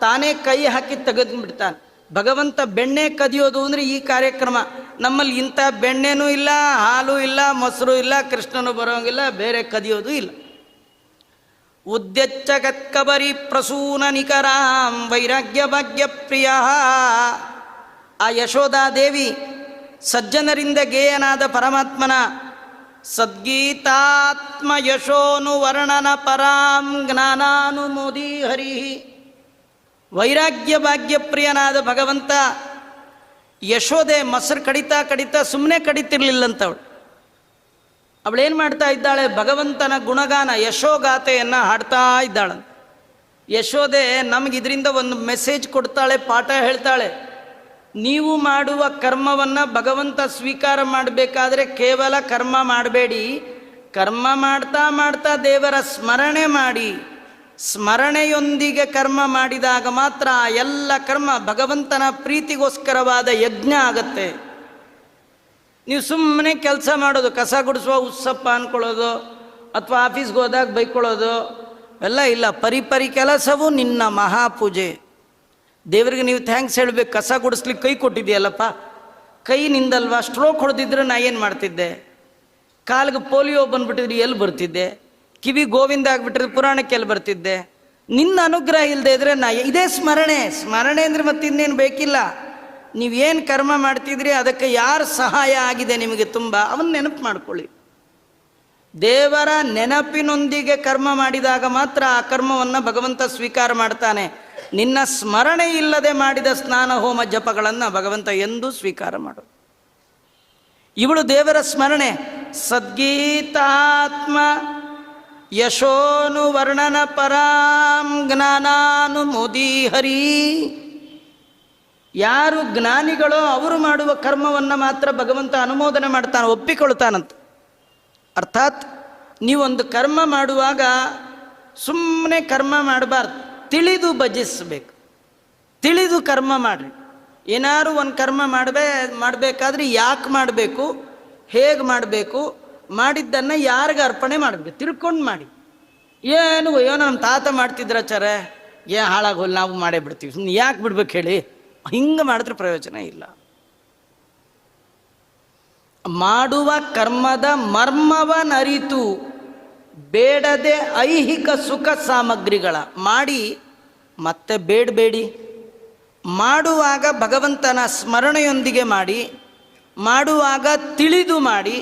Speaker 1: ತಾನೇ ಕೈ ಹಾಕಿ ತೆಗೆದುಬಿಡ್ತಾನೆ. ಭಗವಂತ ಬೆಣ್ಣೆ ಕದಿಯೋದು ಅಂದರೆ ಈ ಕಾರ್ಯಕ್ರಮ. ನಮ್ಮಲ್ಲಿ ಇಂಥ ಬೆಣ್ಣೆನೂ ಇಲ್ಲ, ಹಾಲು ಇಲ್ಲ, ಮೊಸರು ಇಲ್ಲ, ಕೃಷ್ಣನು ಬರೋಂಗಿಲ್ಲ, ಬೇರೆ ಕದಿಯೋದು ಇಲ್ಲ. ಉದ್ಯಚ್ಚ ಗತ್ಕಬರಿ ಪ್ರಸೂನ ನಿಕರಾಂ ವೈರಾಗ್ಯ ಭಾಗ್ಯ ಪ್ರಿಯ. ಆ ಯಶೋಧಾದೇವಿ ಸಜ್ಜನರಿಂದ ಗೇಯನಾದ ಪರಮಾತ್ಮನ ಸದ್ಗೀತಾತ್ಮ ಯಶೋನು ವರ್ಣನ ಪರಾಂ ಜ್ಞಾನಾನುಮೋದಿ ಹರಿ. ವೈರಾಗ್ಯ ಭಾಗ್ಯ ಪ್ರಿಯನಾದ ಭಗವಂತ ಯಶೋದೆ ಮೊಸರು ಕಡಿತಾ ಸುಮ್ಮನೆ ಕಡಿತಿರ್ಲಿಲ್ಲಂತವಳು. ಅವಳೇನು ಮಾಡ್ತಾ ಇದ್ದಾಳೆ? ಭಗವಂತನ ಗುಣಗಾನ ಯಶೋಗಾಥೆಯನ್ನು ಹಾಡ್ತಾ ಇದ್ದಾಳೆ. ಯಶೋದೆ ನಮಗೆ ಇದರಿಂದ ಒಂದು ಮೆಸೇಜ್ ಕೊಡ್ತಾಳೆ, ಪಾಠ ಹೇಳ್ತಾಳೆ. ನೀವು ಮಾಡುವ ಕರ್ಮವನ್ನು ಭಗವಂತ ಸ್ವೀಕಾರ ಮಾಡಬೇಕಾದ್ರೆ ಕೇವಲ ಕರ್ಮ ಮಾಡಬೇಡಿ, ಕರ್ಮ ಮಾಡ್ತಾ ದೇವರ ಸ್ಮರಣೆ ಮಾಡಿ. ಸ್ಮರಣೆಯೊಂದಿಗೆ ಕರ್ಮ ಮಾಡಿದಾಗ ಮಾತ್ರ ಆ ಎಲ್ಲ ಕರ್ಮ ಭಗವಂತನ ಪ್ರೀತಿಗೋಸ್ಕರವಾದ ಯಜ್ಞ ಆಗತ್ತೆ. ನೀವು ಸುಮ್ಮನೆ ಕೆಲಸ ಮಾಡೋದು, ಕಸ ಗುಡಿಸುವ ಉತ್ಸಪ್ಪ ಅಂದ್ಕೊಳ್ಳೋದು, ಅಥವಾ ಆಫೀಸ್ಗೆ ಹೋದಾಗ ಬೈಕೊಳ್ಳೋದು ಎಲ್ಲ ಇಲ್ಲ. ಪರಿಪರಿ ಕೆಲಸವು ನಿನ್ನ ಮಹಾಪೂಜೆ. ದೇವರಿಗೆ ನೀವು ಥ್ಯಾಂಕ್ಸ್ ಹೇಳಬೇಕು. ಕಸ ಗುಡಿಸ್ಲಿಕ್ಕೆ ಕೈ ಕೊಟ್ಟಿದೆಯಲ್ಲಪ್ಪ, ಕೈ ನಿಂದಲ್ವಾ? ಸ್ಟ್ರೋಕ್ ಹೊಡೆದಿದ್ರೆ ನಾ ಏನು ಮಾಡ್ತಿದ್ದೆ? ಕಾಲಿಗೆ ಪೋಲಿಯೋ ಬಂದುಬಿಟ್ಟಿದ್ರೆ ಎಲ್ಲಿ ಬರ್ತಿದ್ದೆ? ಕಿವಿ ಗೋವಿಂದ ಆಗಿಬಿಟ್ರೆ ಪುರಾಣಕ್ಕೆ ಎಲ್ಲಿ ಬರ್ತಿದ್ದೆ? ನಿನ್ನ ಅನುಗ್ರಹ ಇಲ್ಲದೆ ಇದ್ರೆ ಇದೇ ಸ್ಮರಣೆ ಅಂದರೆ ಮತ್ತೆ ಇನ್ನೇನು ಬೇಕಿಲ್ಲ. ನೀವೇನು ಕರ್ಮ ಮಾಡ್ತಿದ್ರಿ ಅದಕ್ಕೆ ಯಾರು ಸಹಾಯ ಆಗಿದೆ ನಿಮಗೆ ತುಂಬ, ಅವನ್ನ ನೆನಪು ಮಾಡ್ಕೊಳ್ಳಿ. ದೇವರ ನೆನಪಿನೊಂದಿಗೆ ಕರ್ಮ ಮಾಡಿದಾಗ ಮಾತ್ರ ಆ ಕರ್ಮವನ್ನು ಭಗವಂತ ಸ್ವೀಕಾರ ಮಾಡ್ತಾನೆ. ನಿನ್ನ ಸ್ಮರಣೆ ಇಲ್ಲದೆ ಮಾಡಿದ ಸ್ನಾನ ಹೋಮ ಜಪಗಳನ್ನು ಭಗವಂತ ಎಂದೂ ಸ್ವೀಕಾರ ಮಾಡೋದು. ಇವಳು ದೇವರ ಸ್ಮರಣೆ. ಸದ್ಗೀತಾತ್ಮ ಯಶೋನು ವರ್ಣನ ಪರಾಂ ಜ್ಞಾನಾನುಮೋದಿ ಹರಿ. ಯಾರು ಜ್ಞಾನಿಗಳೋ ಅವರು ಮಾಡುವ ಕರ್ಮವನ್ನು ಮಾತ್ರ ಭಗವಂತ ಅನುಮೋದನೆ ಮಾಡ್ತಾನೆ, ಒಪ್ಪಿಕೊಳ್ತಾನಂತ. ಅರ್ಥಾತ್ ನೀವೊಂದು ಕರ್ಮ ಮಾಡುವಾಗ ಸುಮ್ಮನೆ ಕರ್ಮ ಮಾಡಬಾರ್ದು, ತಿಳಿದು ಭಜಿಸಬೇಕು. ತಿಳಿದು ಕರ್ಮ ಮಾಡಿರಿ. ಏನಾದ್ರು ಒಂದು ಕರ್ಮ ಮಾಡಬೇಕಾದ್ರೆ ಯಾಕೆ ಮಾಡಬೇಕು, ಹೇಗೆ ಮಾಡಬೇಕು, ಮಾಡಿದ್ದನ್ನು ಯಾರಿಗೆ ಅರ್ಪಣೆ ಮಾಡಬೇಕು, ತಿಳ್ಕೊಂಡು ಮಾಡಿ. ಏನು ಅಯ್ಯೋ ನಮ್ಮ ತಾತ ಮಾಡ್ತಿದ್ರಾಚಾರ, ಏನು ಹಾಳಾಗೋಲ್ಲ ನಾವು ಮಾಡೇ ಬಿಡ್ತೀವಿ, ಸುಮ್ಮನೆ ಯಾಕೆ ಬಿಡ್ಬೇಕು ಹೇಳಿ? ಹಿಂಗೆ ಮಾಡಿದ್ರೆ ಪ್ರಯೋಜನ ಇಲ್ಲ. ಮಾಡುವ ಕರ್ಮದ ಮರ್ಮವನರಿತು ಬೇಡದೆ ಐಹಿಕ ಸುಖ ಸಾಮಗ್ರಿಗಳ ಮಾಡಿ ಮತ್ತೆ ಬೇಡಬೇಡಿ. ಮಾಡುವಾಗ ಭಗವಂತನ ಸ್ಮರಣೆಯೊಂದಿಗೆ ಮಾಡಿ, ಮಾಡುವಾಗ ತಿಳಿದು ಮಾಡಿ,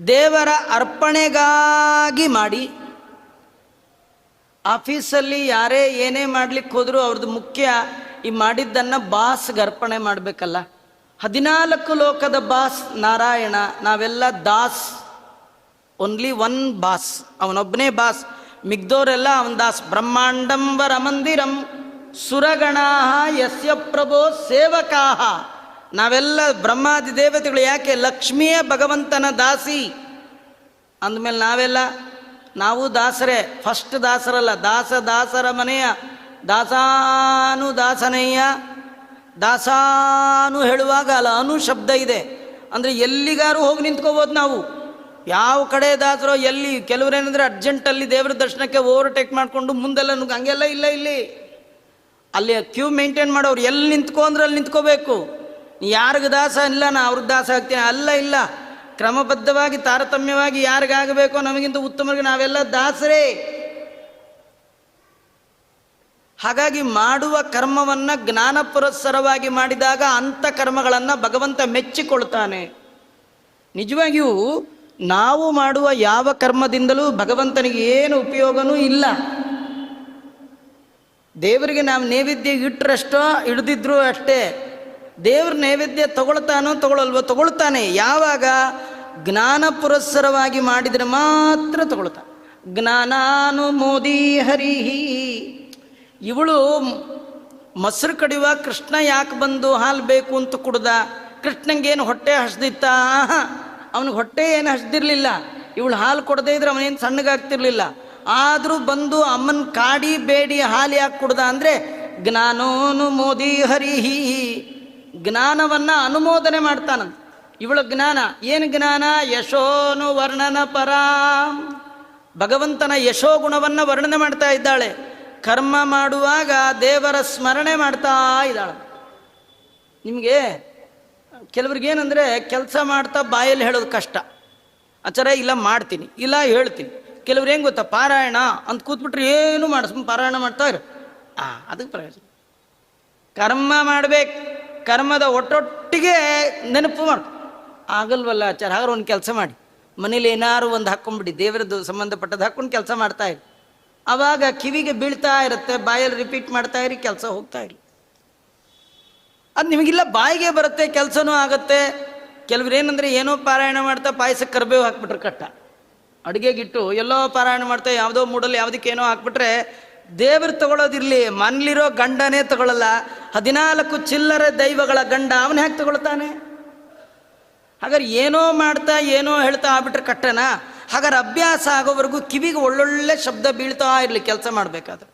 Speaker 1: ದೇವರ ಅರ್ಪಣೆಗಾಗಿ ಮಾಡಿ. ಆಫೀಸಲ್ಲಿ ಯಾರೇ ಏನೇ ಮಾಡ್ಲಿಕ್ಕೆ ಹೋದರೂ ಅವ್ರದ್ದು ಮುಖ್ಯ ಈ ಮಾಡಿದ್ದನ್ನು ಬಾಸ್ಗೆ ಅರ್ಪಣೆ ಮಾಡಬೇಕಲ್ಲ. 14 ಲೋಕದ ಬಾಸ್ ನಾರಾಯಣ, ನಾವೆಲ್ಲ ದಾಸ್. ಓನ್ಲಿ ಒನ್ ಬಾಸ್, ಅವನೊಬ್ಬನೇ ಬಾಸ್, ಮಿಗ್ದೋರೆಲ್ಲ ಅವನ ದಾಸ್. ಬ್ರಹ್ಮಾಂಡಂ ವರ ಮಂದಿರಂ ಸುರಗಣಾ ಯಸ್ಯ ಪ್ರಭೋ ಸೇವಕಾಹ. ನಾವೆಲ್ಲ ಬ್ರಹ್ಮಾದಿ ದೇವತೆಗಳು. ಯಾಕೆ? ಲಕ್ಷ್ಮಿಯ ಭಗವಂತನ ದಾಸಿ ಅಂದಮೇಲೆ ನಾವು ದಾಸರೇ. ಫಸ್ಟ್ ದಾಸರಲ್ಲ, ದಾಸರ ಮನೆಯ ದಾಸಾನು ದಾಸನಯ್ಯ. ದಾಸಾನು ಹೇಳುವಾಗ ಅಲ್ಲ ಅನು ಶಬ್ದ ಇದೆ ಅಂದರೆ ಎಲ್ಲಿಗಾರು ಹೋಗಿ ನಿಂತ್ಕೋಬೋದು ನಾವು. ಯಾವ ಕಡೆ ದಾಸರೋ ಎಲ್ಲಿ. ಕೆಲವರೇನೆಂದರೆ ಅರ್ಜೆಂಟಲ್ಲಿ ದೇವರ ದರ್ಶನಕ್ಕೆ ಓವರ್ಟೇಕ್ ಮಾಡಿಕೊಂಡು ಮುಂದೆಲ್ಲ ಹಂಗೆಲ್ಲ ಇಲ್ಲ. ಇಲ್ಲಿ ಅಲ್ಲಿ ಕ್ಯೂ ಮೇಂಟೈನ್ ಮಾಡೋರು ಎಲ್ಲಿ ನಿಂತ್ಕೊ ಅಂದ್ರೆ ಅಲ್ಲಿ ನಿಂತ್ಕೋಬೇಕು. ಯಾರಿಗೆ ದಾಸ ಇಲ್ಲ ನಾ ಅವ್ರಿಗೆ ದಾಸ ಆಗ್ತೀನಿ ಅಲ್ಲ. ಇಲ್ಲ, ಕ್ರಮಬದ್ಧವಾಗಿ ತಾರತಮ್ಯವಾಗಿ ಯಾರಿಗಾಗಬೇಕೋ ನಮಗಿಂತ ಉತ್ತಮರಿಗೆ ನಾವೆಲ್ಲ ದಾಸರೇ. ಹಾಗಾಗಿ ಮಾಡುವ ಕರ್ಮವನ್ನು ಜ್ಞಾನ ಪುರಸ್ಸರವಾಗಿ ಮಾಡಿದಾಗ ಅಂಥ ಕರ್ಮಗಳನ್ನು ಭಗವಂತ ಮೆಚ್ಚಿಕೊಳ್ತಾನೆ. ನಿಜವಾಗಿಯೂ ನಾವು ಮಾಡುವ ಯಾವ ಕರ್ಮದಿಂದಲೂ ಭಗವಂತನಿಗೆ ಏನು ಉಪಯೋಗನೂ ಇಲ್ಲ. ದೇವರಿಗೆ ನಾವು ನೈವೇದ್ಯ ಇಟ್ಟರಷ್ಟೋ ಹಿಡಿದಿದ್ರು ಅಷ್ಟೇ. ದೇವ್ರ ನೈವೇದ್ಯ ತಗೊಳ್ತಾನೋ ತಗೊಳ್ಳಲ್ವೋ? ತಗೊಳ್ತಾನೆ. ಯಾವಾಗ? ಜ್ಞಾನ ಪುರಸ್ಸರವಾಗಿ ಮಾಡಿದರೆ ಮಾತ್ರ ತಗೊಳ್ತಾನೆ. ಜ್ಞಾನಾನುಮೋದಿ ಹರಿಹಿ. ಇವಳು ಮೊಸರು ಕಡಿಯುವ ಕೃಷ್ಣ ಯಾಕೆ ಬಂದು ಹಾಲು ಬೇಕು ಅಂತ ಕುಡ್ದ? ಕೃಷ್ಣಂಗೇನು ಹೊಟ್ಟೆ ಹಸ್ದಿತ್ತ? ಅವನಿಗೆ ಹೊಟ್ಟೆ ಏನು ಹಸ್ದಿರಲಿಲ್ಲ. ಇವಳು ಹಾಲು ಕೊಡದೇ ಇದ್ರೆ ಅವನೇನು ಸಣ್ಣಗಾಗ್ತಿರ್ಲಿಲ್ಲ. ಆದರೂ ಬಂದು ಅಮ್ಮನ ಕಾಡಿ ಬೇಡಿ ಹಾಲು ಯಾಕೆ ಕುಡ್ದ ಅಂದರೆ ಜ್ಞಾನೋನುಮೋದಿ ಹರಿಹಿ. ಜ್ಞಾನವನ್ನು ಅನುಮೋದನೆ ಮಾಡ್ತಾನಂತ. ಇವಳ ಜ್ಞಾನ ಏನು ಜ್ಞಾನ? ಯಶೋನು ವರ್ಣನ ಪರಾಂ. ಭಗವಂತನ ಯಶೋ ಗುಣವನ್ನು ವರ್ಣನೆ ಮಾಡ್ತಾ ಇದ್ದಾಳೆ. ಕರ್ಮ ಮಾಡುವಾಗ ದೇವರ ಸ್ಮರಣೆ ಮಾಡ್ತಾ ಇದ್ದಾಳೆ. ನಿಮಗೆ ಕೆಲವ್ರಿಗೇನೆಂದರೆ ಕೆಲಸ ಮಾಡ್ತಾ ಬಾಯಲ್ಲಿ ಹೇಳೋದು ಕಷ್ಟ. ಆಚಾರ ಇಲ್ಲ ಮಾಡ್ತೀನಿ, ಇಲ್ಲ ಹೇಳ್ತೀನಿ. ಕೆಲವ್ರು ಹೆಂಗೆ ಗೊತ್ತಾ? ಪಾರಾಯಣ ಅಂತ ಕೂತ್ಬಿಟ್ರೆ ಏನು ಪಾರಾಯಣ ಮಾಡ್ತಾ ಇರು. ಅದಕ್ಕೆ ಪ್ರಯೋಜನ. ಕರ್ಮ ಮಾಡಬೇಕು. ಕರ್ಮದ ಒಟ್ಟೊಟ್ಟಿಗೆ ನೆನಪು ಮಾಡು. ಆಗಲ್ವಲ್ಲ ಆಚಾರ, ಹಾಗಾದ್ರೆ ಒಂದು ಕೆಲಸ ಮಾಡಿ, ಮನೇಲಿ ಏನಾರು ಒಂದು ಹಾಕ್ಕೊಂಡ್ಬಿಡಿ, ದೇವರದ್ದು ಸಂಬಂಧಪಟ್ಟದ್ದು ಹಾಕ್ಕೊಂಡು ಕೆಲಸ ಮಾಡ್ತಾ ಇರಿ. ಆವಾಗ ಕಿವಿಗೆ ಬೀಳ್ತಾ ಇರುತ್ತೆ, ಬಾಯಲ್ಲಿ ರಿಪೀಟ್ ಮಾಡ್ತಾ ಇರಿ, ಕೆಲಸ ಹೋಗ್ತಾ ಇರಿ. ಅದು ನಿಮಗಿಲ್ಲ, ಬಾಯಿಗೆ ಬರುತ್ತೆ, ಕೆಲಸನೂ ಆಗುತ್ತೆ. ಕೆಲವ್ರು ಏನಂದರೆ ಏನೋ ಪಾರಾಯಣ ಮಾಡ್ತಾ ಪಾಯಸಕ್ಕೆ ಕರಿಬೇವು ಹಾಕ್ಬಿಟ್ರೆ ಕಟ್ಟ. ಅಡುಗೆಗಿಟ್ಟು ಎಲ್ಲೋ ಪಾರಾಯಣ ಮಾಡ್ತಾ ಯಾವುದೋ ಮೂಡಲ್ಲಿ ಯಾವುದಕ್ಕೇನೋ ಹಾಕ್ಬಿಟ್ರೆ ದೇವರು ತಗೊಳ್ಳೋದಿರಲಿ, ಮನೇಲಿರೋ ಗಂಡನೇ ತಗೊಳ್ಳಲ್ಲ. 14 ಚಿಲ್ಲರೆ ದೈವಗಳ ಗಂಡ ಅವನು ಹೇಗೆ ತಗೊಳ್ತಾನೆ? ಹಾಗಾದ್ರೆ ಏನೋ ಮಾಡ್ತಾ ಏನೋ ಹೇಳ್ತಾ ಆಗ್ಬಿಟ್ರೆ ಕಟ್ಟನ. ಹಾಗಾದ್ರೆ ಅಭ್ಯಾಸ ಆಗೋವರೆಗೂ ಕಿವಿಗೆ ಒಳ್ಳೊಳ್ಳೆ ಶಬ್ದ ಬೀಳ್ತಾ ಇರಲಿ ಕೆಲಸ ಮಾಡಬೇಕಾದ್ರೆ.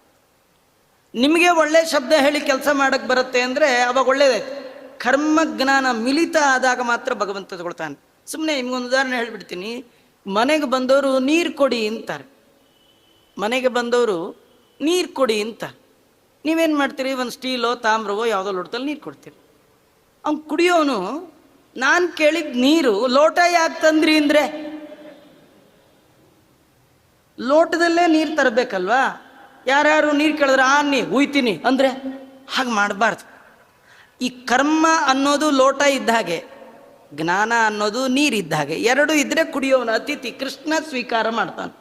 Speaker 1: ನಿಮಗೆ ಒಳ್ಳೆ ಶಬ್ದ ಹೇಳಿ ಕೆಲಸ ಮಾಡೋಕ್ಕೆ ಬರುತ್ತೆ ಅಂದರೆ ಅವಾಗ ಒಳ್ಳೇದಾಯ್ತು. ಕರ್ಮಜ್ಞಾನ ಮಿಲಿತ ಆದಾಗ ಮಾತ್ರ ಭಗವಂತ ತಗೊಳ್ತಾನೆ. ಸುಮ್ಮನೆ ನಿಮ್ಗೊಂದು ಉದಾಹರಣೆ ಹೇಳ್ಬಿಡ್ತೀನಿ. ಮನೆಗೆ ಬಂದವರು ನೀರು ಕೊಡಿ ಅಂತಾರೆ. ಮನೆಗೆ ಬಂದವರು ನೀರು ಕೊಡಿ ಅಂತ ನೀವೇನು ಮಾಡ್ತೀರಿ? ಒಂದು ಸ್ಟೀಲೋ ತಾಮ್ರವೋ ಯಾವುದೋ ಲೋಟದಲ್ಲಿ ನೀರು ಕೊಡ್ತೀರಿ. ಅವ್ನು ಕುಡಿಯೋನು ನಾನು ಕೇಳಿದ ನೀರು ಲೋಟ ಯಾಕೆ ತಂದ್ರಿ ಅಂದರೆ ಲೋಟದಲ್ಲೇ ನೀರು ತರಬೇಕಲ್ವಾ? ಯಾರ್ಯಾರು ನೀರು ಕೇಳಿದ್ರೆ ನೀರು ಹುಯ್ತೀನಿ ಅಂದರೆ ಹಾಗೆ ಮಾಡಬಾರ್ದು. ಈ ಕರ್ಮ ಅನ್ನೋದು ಲೋಟ ಇದ್ದ ಹಾಗೆ, ಜ್ಞಾನ ಅನ್ನೋದು ನೀರಿದ್ದ ಹಾಗೆ. ಎರಡೂ ಇದ್ದರೆ ಕುಡಿಯೋನು ಅತಿಥಿ ಕೃಷ್ಣ ಸ್ವೀಕಾರ ಮಾಡ್ತಾನೆ.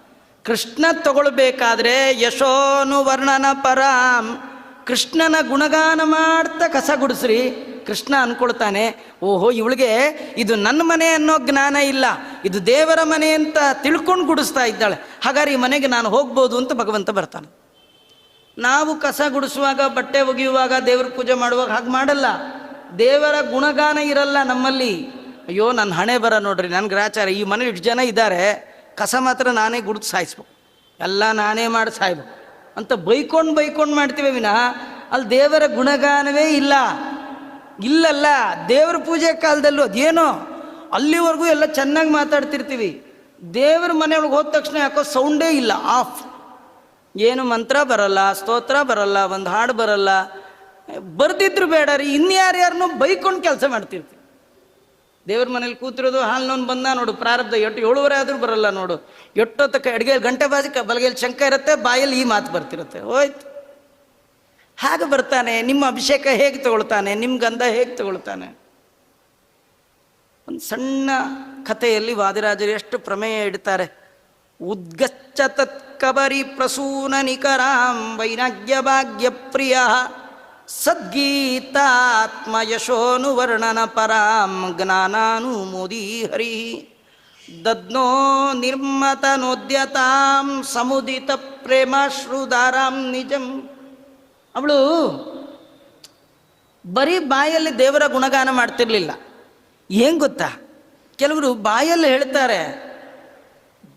Speaker 1: ಕೃಷ್ಣ ತಗೊಳ್ಬೇಕಾದ್ರೆ ಯಶೋನು ವರ್ಣನ ಪರಾಂ. ಕೃಷ್ಣನ ಗುಣಗಾನ ಮಾಡ್ತಾ ಕಸ ಗುಡಿಸ್ರಿ. ಕೃಷ್ಣ ಅಂದ್ಕೊಳ್ತಾನೆ, ಓಹೋ ಇವಳಿಗೆ ಇದು ನನ್ನ ಮನೆ ಅನ್ನೋ ಜ್ಞಾನ ಇಲ್ಲ, ಇದು ದೇವರ ಮನೆ ಅಂತ ತಿಳ್ಕೊಂಡು ಗುಡಿಸ್ತಾ ಇದ್ದಾಳೆ, ಹಾಗಾದ್ರೆ ಈ ಮನೆಗೆ ನಾನು ಹೋಗ್ಬೋದು ಅಂತ ಭಗವಂತ ಬರ್ತಾನೆ. ನಾವು ಕಸ ಗುಡಿಸುವಾಗ, ಬಟ್ಟೆ ಒಗೆಯುವಾಗ, ದೇವ್ರ ಪೂಜೆ ಮಾಡುವಾಗ ಹಾಗೆ ಮಾಡಲ್ಲ. ದೇವರ ಗುಣಗಾನ ಇರಲ್ಲ ನಮ್ಮಲ್ಲಿ. ಅಯ್ಯೋ ನನ್ನ ಹಣೆ ಬರ ನೋಡ್ರಿ, ನನ್ನ ಗ್ರಾಚಾರ, ಈ ಮನೇಲಿ ಇಷ್ಟು ಜನ ಇದ್ದಾರೆ, ಕಸ ಮಾತ್ರ ನಾನೇ ಗುಡಿದು ಸಾಯಿಸ್ಬೇಕು, ಎಲ್ಲ ನಾನೇ ಮಾಡಿ ಸಾಯ್ಬೇಕು ಅಂತ ಬೈಕೊಂಡು ಮಾಡ್ತೀವಿ ವಿನಃ ಅಲ್ಲಿ ದೇವರ ಗುಣಗಾನವೇ ಇಲ್ಲಲ್ಲ. ದೇವರ ಪೂಜೆ ಕಾಲದಲ್ಲೂ ಅದೇನೋ ಅಲ್ಲಿವರೆಗೂ ಎಲ್ಲ ಚೆನ್ನಾಗಿ ಮಾತಾಡ್ತಿರ್ತೀವಿ. ದೇವರ ಮನೆಯೊಳಗೆ ಹೋದ ತಕ್ಷಣ ಯಾಕೋ ಸೌಂಡೇ ಇಲ್ಲ, ಆಫ್. ಏನು ಮಂತ್ರ ಬರಲ್ಲ, ಸ್ತೋತ್ರ ಬರಲ್ಲ, ಒಂದು ಹಾಡು ಬರಲ್ಲ. ಬರ್ದಿದ್ರು ಬೇಡ ರೀ, ಇನ್ಯಾರ್ಯಾರನ್ನೂ ಬೈಕೊಂಡು ಕೆಲಸ ಮಾಡ್ತಿರ್ತೀವಿ. ದೇವ್ರ ಮನೇಲಿ ಕೂತಿರೋದು, ಹಾಲ್ನವ್ನು ಬಂದ ನೋಡು, ಪ್ರಾರಬ್ಧ 7:30 ಆದರೂ ಬರಲ್ಲ ನೋಡು, ಎಷ್ಟೊತ್ತಕ್ಕೆ ಅಡುಗೆ ಗಂಟೆ ಬಾಜಿ ಬಲಗೈಲಿ ಶಂಕ ಇರುತ್ತೆ, ಬಾಯಲ್ಲಿ ಈ ಮಾತು ಬರ್ತಿರುತ್ತೆ. ಹೋಯ್ತು. ಹಾಗೆ ಬರ್ತಾನೆ. ನಿಮ್ಮ ಅಭಿಷೇಕ ಹೇಗೆ ತಗೊಳ್ತಾನೆ, ನಿಮ್ಮ ಗಂಧ ಹೇಗೆ ತಗೊಳ್ತಾನೆ? ಒಂದು ಸಣ್ಣ ಕಥೆಯಲ್ಲಿ ವಾದಿರಾಜರು ಎಷ್ಟು ಪ್ರಮೇಯ ಇಡ್ತಾರೆ. ಉದ್ಗಚ್ಚ ತತ್ಕಬರಿ ಪ್ರಸೂನ ನಿಕರಾಂ ವೈರಾಗ್ಯ ಭಾಗ್ಯ ಪ್ರಿಯ ಸದ್ಗೀತಾತ್ಮ ಯಶೋನುವರ್ಣನ ಪರಾಂ ಜ್ಞಾನಾನುಮೋದಿ ಹರಿ ದದ್ನೋ ನಿರ್ಮತನೋದ್ಯತಾಂ ಸಮುದಿತ ಪ್ರೇಮಾಶ್ರುಧಾರಾಂ ನಿಜಂ. ಅವಳು ಬರೀ ಬಾಯಲ್ಲಿ ದೇವರ ಗುಣಗಾನ ಮಾಡ್ತಿರ್ಲಿಲ್ಲ. ಏನ್ ಗೊತ್ತಾ, ಕೆಲವರು ಬಾಯಲ್ಲಿ ಹೇಳ್ತಾರೆ,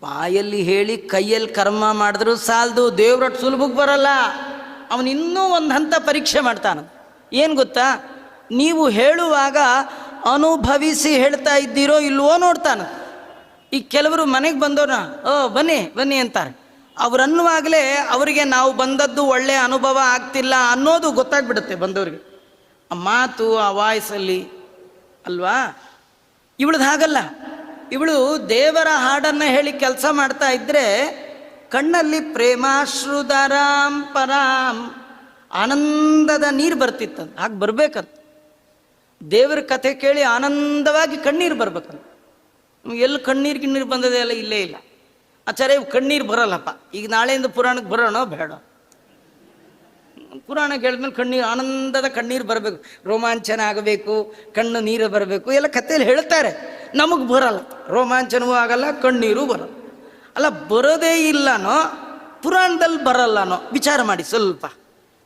Speaker 1: ಬಾಯಲ್ಲಿ ಹೇಳಿ ಕೈಯಲ್ಲಿ ಕರ್ಮ ಮಾಡಿದ್ರು ಸಾಲದು, ದೇವ್ರೊಟ್ಟು ಸುಲಭಕ್ಕೆ ಬರಲ್ಲ. ಅವನು ಇನ್ನೂ ಒಂದು ಹಂತ ಪರೀಕ್ಷೆ ಮಾಡ್ತಾನ. ಏನು ಗೊತ್ತಾ, ನೀವು ಹೇಳುವಾಗ ಅನುಭವಿಸಿ ಹೇಳ್ತಾ ಇದ್ದೀರೋ ಇಲ್ವೋ ನೋಡ್ತಾನ. ಈ ಕೆಲವರು ಮನೆಗೆ ಬಂದೋರ ಬನ್ನಿ ಬನ್ನಿ ಅಂತಾರೆ. ಅವರನ್ನುವಾಗಲೇ ಅವರಿಗೆ ನಾವು ಬಂದದ್ದು ಒಳ್ಳೆಯ ಅನುಭವ ಆಗ್ತಿಲ್ಲ ಅನ್ನೋದು ಗೊತ್ತಾಗ್ಬಿಡುತ್ತೆ ಬಂದವ್ರಿಗೆ, ಆ ಮಾತು, ಆ ವಾಯ್ಸಲ್ಲಿ ಅಲ್ವಾ. ಇವಳದು ಹಾಗಲ್ಲ. ಇವಳು ದೇವರ ಹಾಡನ್ನು ಹೇಳಿ ಕೆಲಸ ಮಾಡ್ತಾ ಇದ್ರೆ ಕಣ್ಣಲ್ಲಿ ಪ್ರೇಮಾಶ್ರುಧಾರಾಂ ಪರಾಂ ಆನಂದದ ನೀರು ಬರ್ತಿತ್ತಂತ. ಹಾಗೆ ಬರ್ಬೇಕಂತ. ದೇವರ ಕಥೆ ಕೇಳಿ ಆನಂದವಾಗಿ ಕಣ್ಣೀರು ಬರ್ಬೇಕಂತ. ಎಲ್ಲಿ ಕಣ್ಣೀರು ಬಂದದೆ ಅಲ್ಲ, ಇಲ್ಲೇ ಇಲ್ಲ ಆಚಾರ್ಯ. ಕಣ್ಣೀರು ಬರಲ್ಲಪ್ಪ. ಈಗ ನಾಳೆಯಿಂದ ಪುರಾಣಕ್ಕೆ ಬರೋಣ ಬೇಡ? ಪುರಾಣ ಕೇಳಿದ್ಮೇಲೆ ಕಣ್ಣೀರು, ಆನಂದದ ಕಣ್ಣೀರು ಬರಬೇಕು, ರೋಮಾಂಚನ ಆಗಬೇಕು, ಕಣ್ಣು ನೀರು ಬರಬೇಕು, ಎಲ್ಲ ಕಥೆಯಲ್ಲಿ ಹೇಳ್ತಾರೆ. ನಮಗೆ ಬರಲ್ಲ, ರೋಮಾಂಚನವೂ ಆಗಲ್ಲ, ಕಣ್ಣೀರು ಬರಲ್ಲ. ಅಲ್ಲ, ಬರೋದೇ ಇಲ್ಲನೋ ಪುರಾಣದಲ್ಲಿ ಬರಲ್ಲನೋ ವಿಚಾರ ಮಾಡಿ ಸ್ವಲ್ಪ.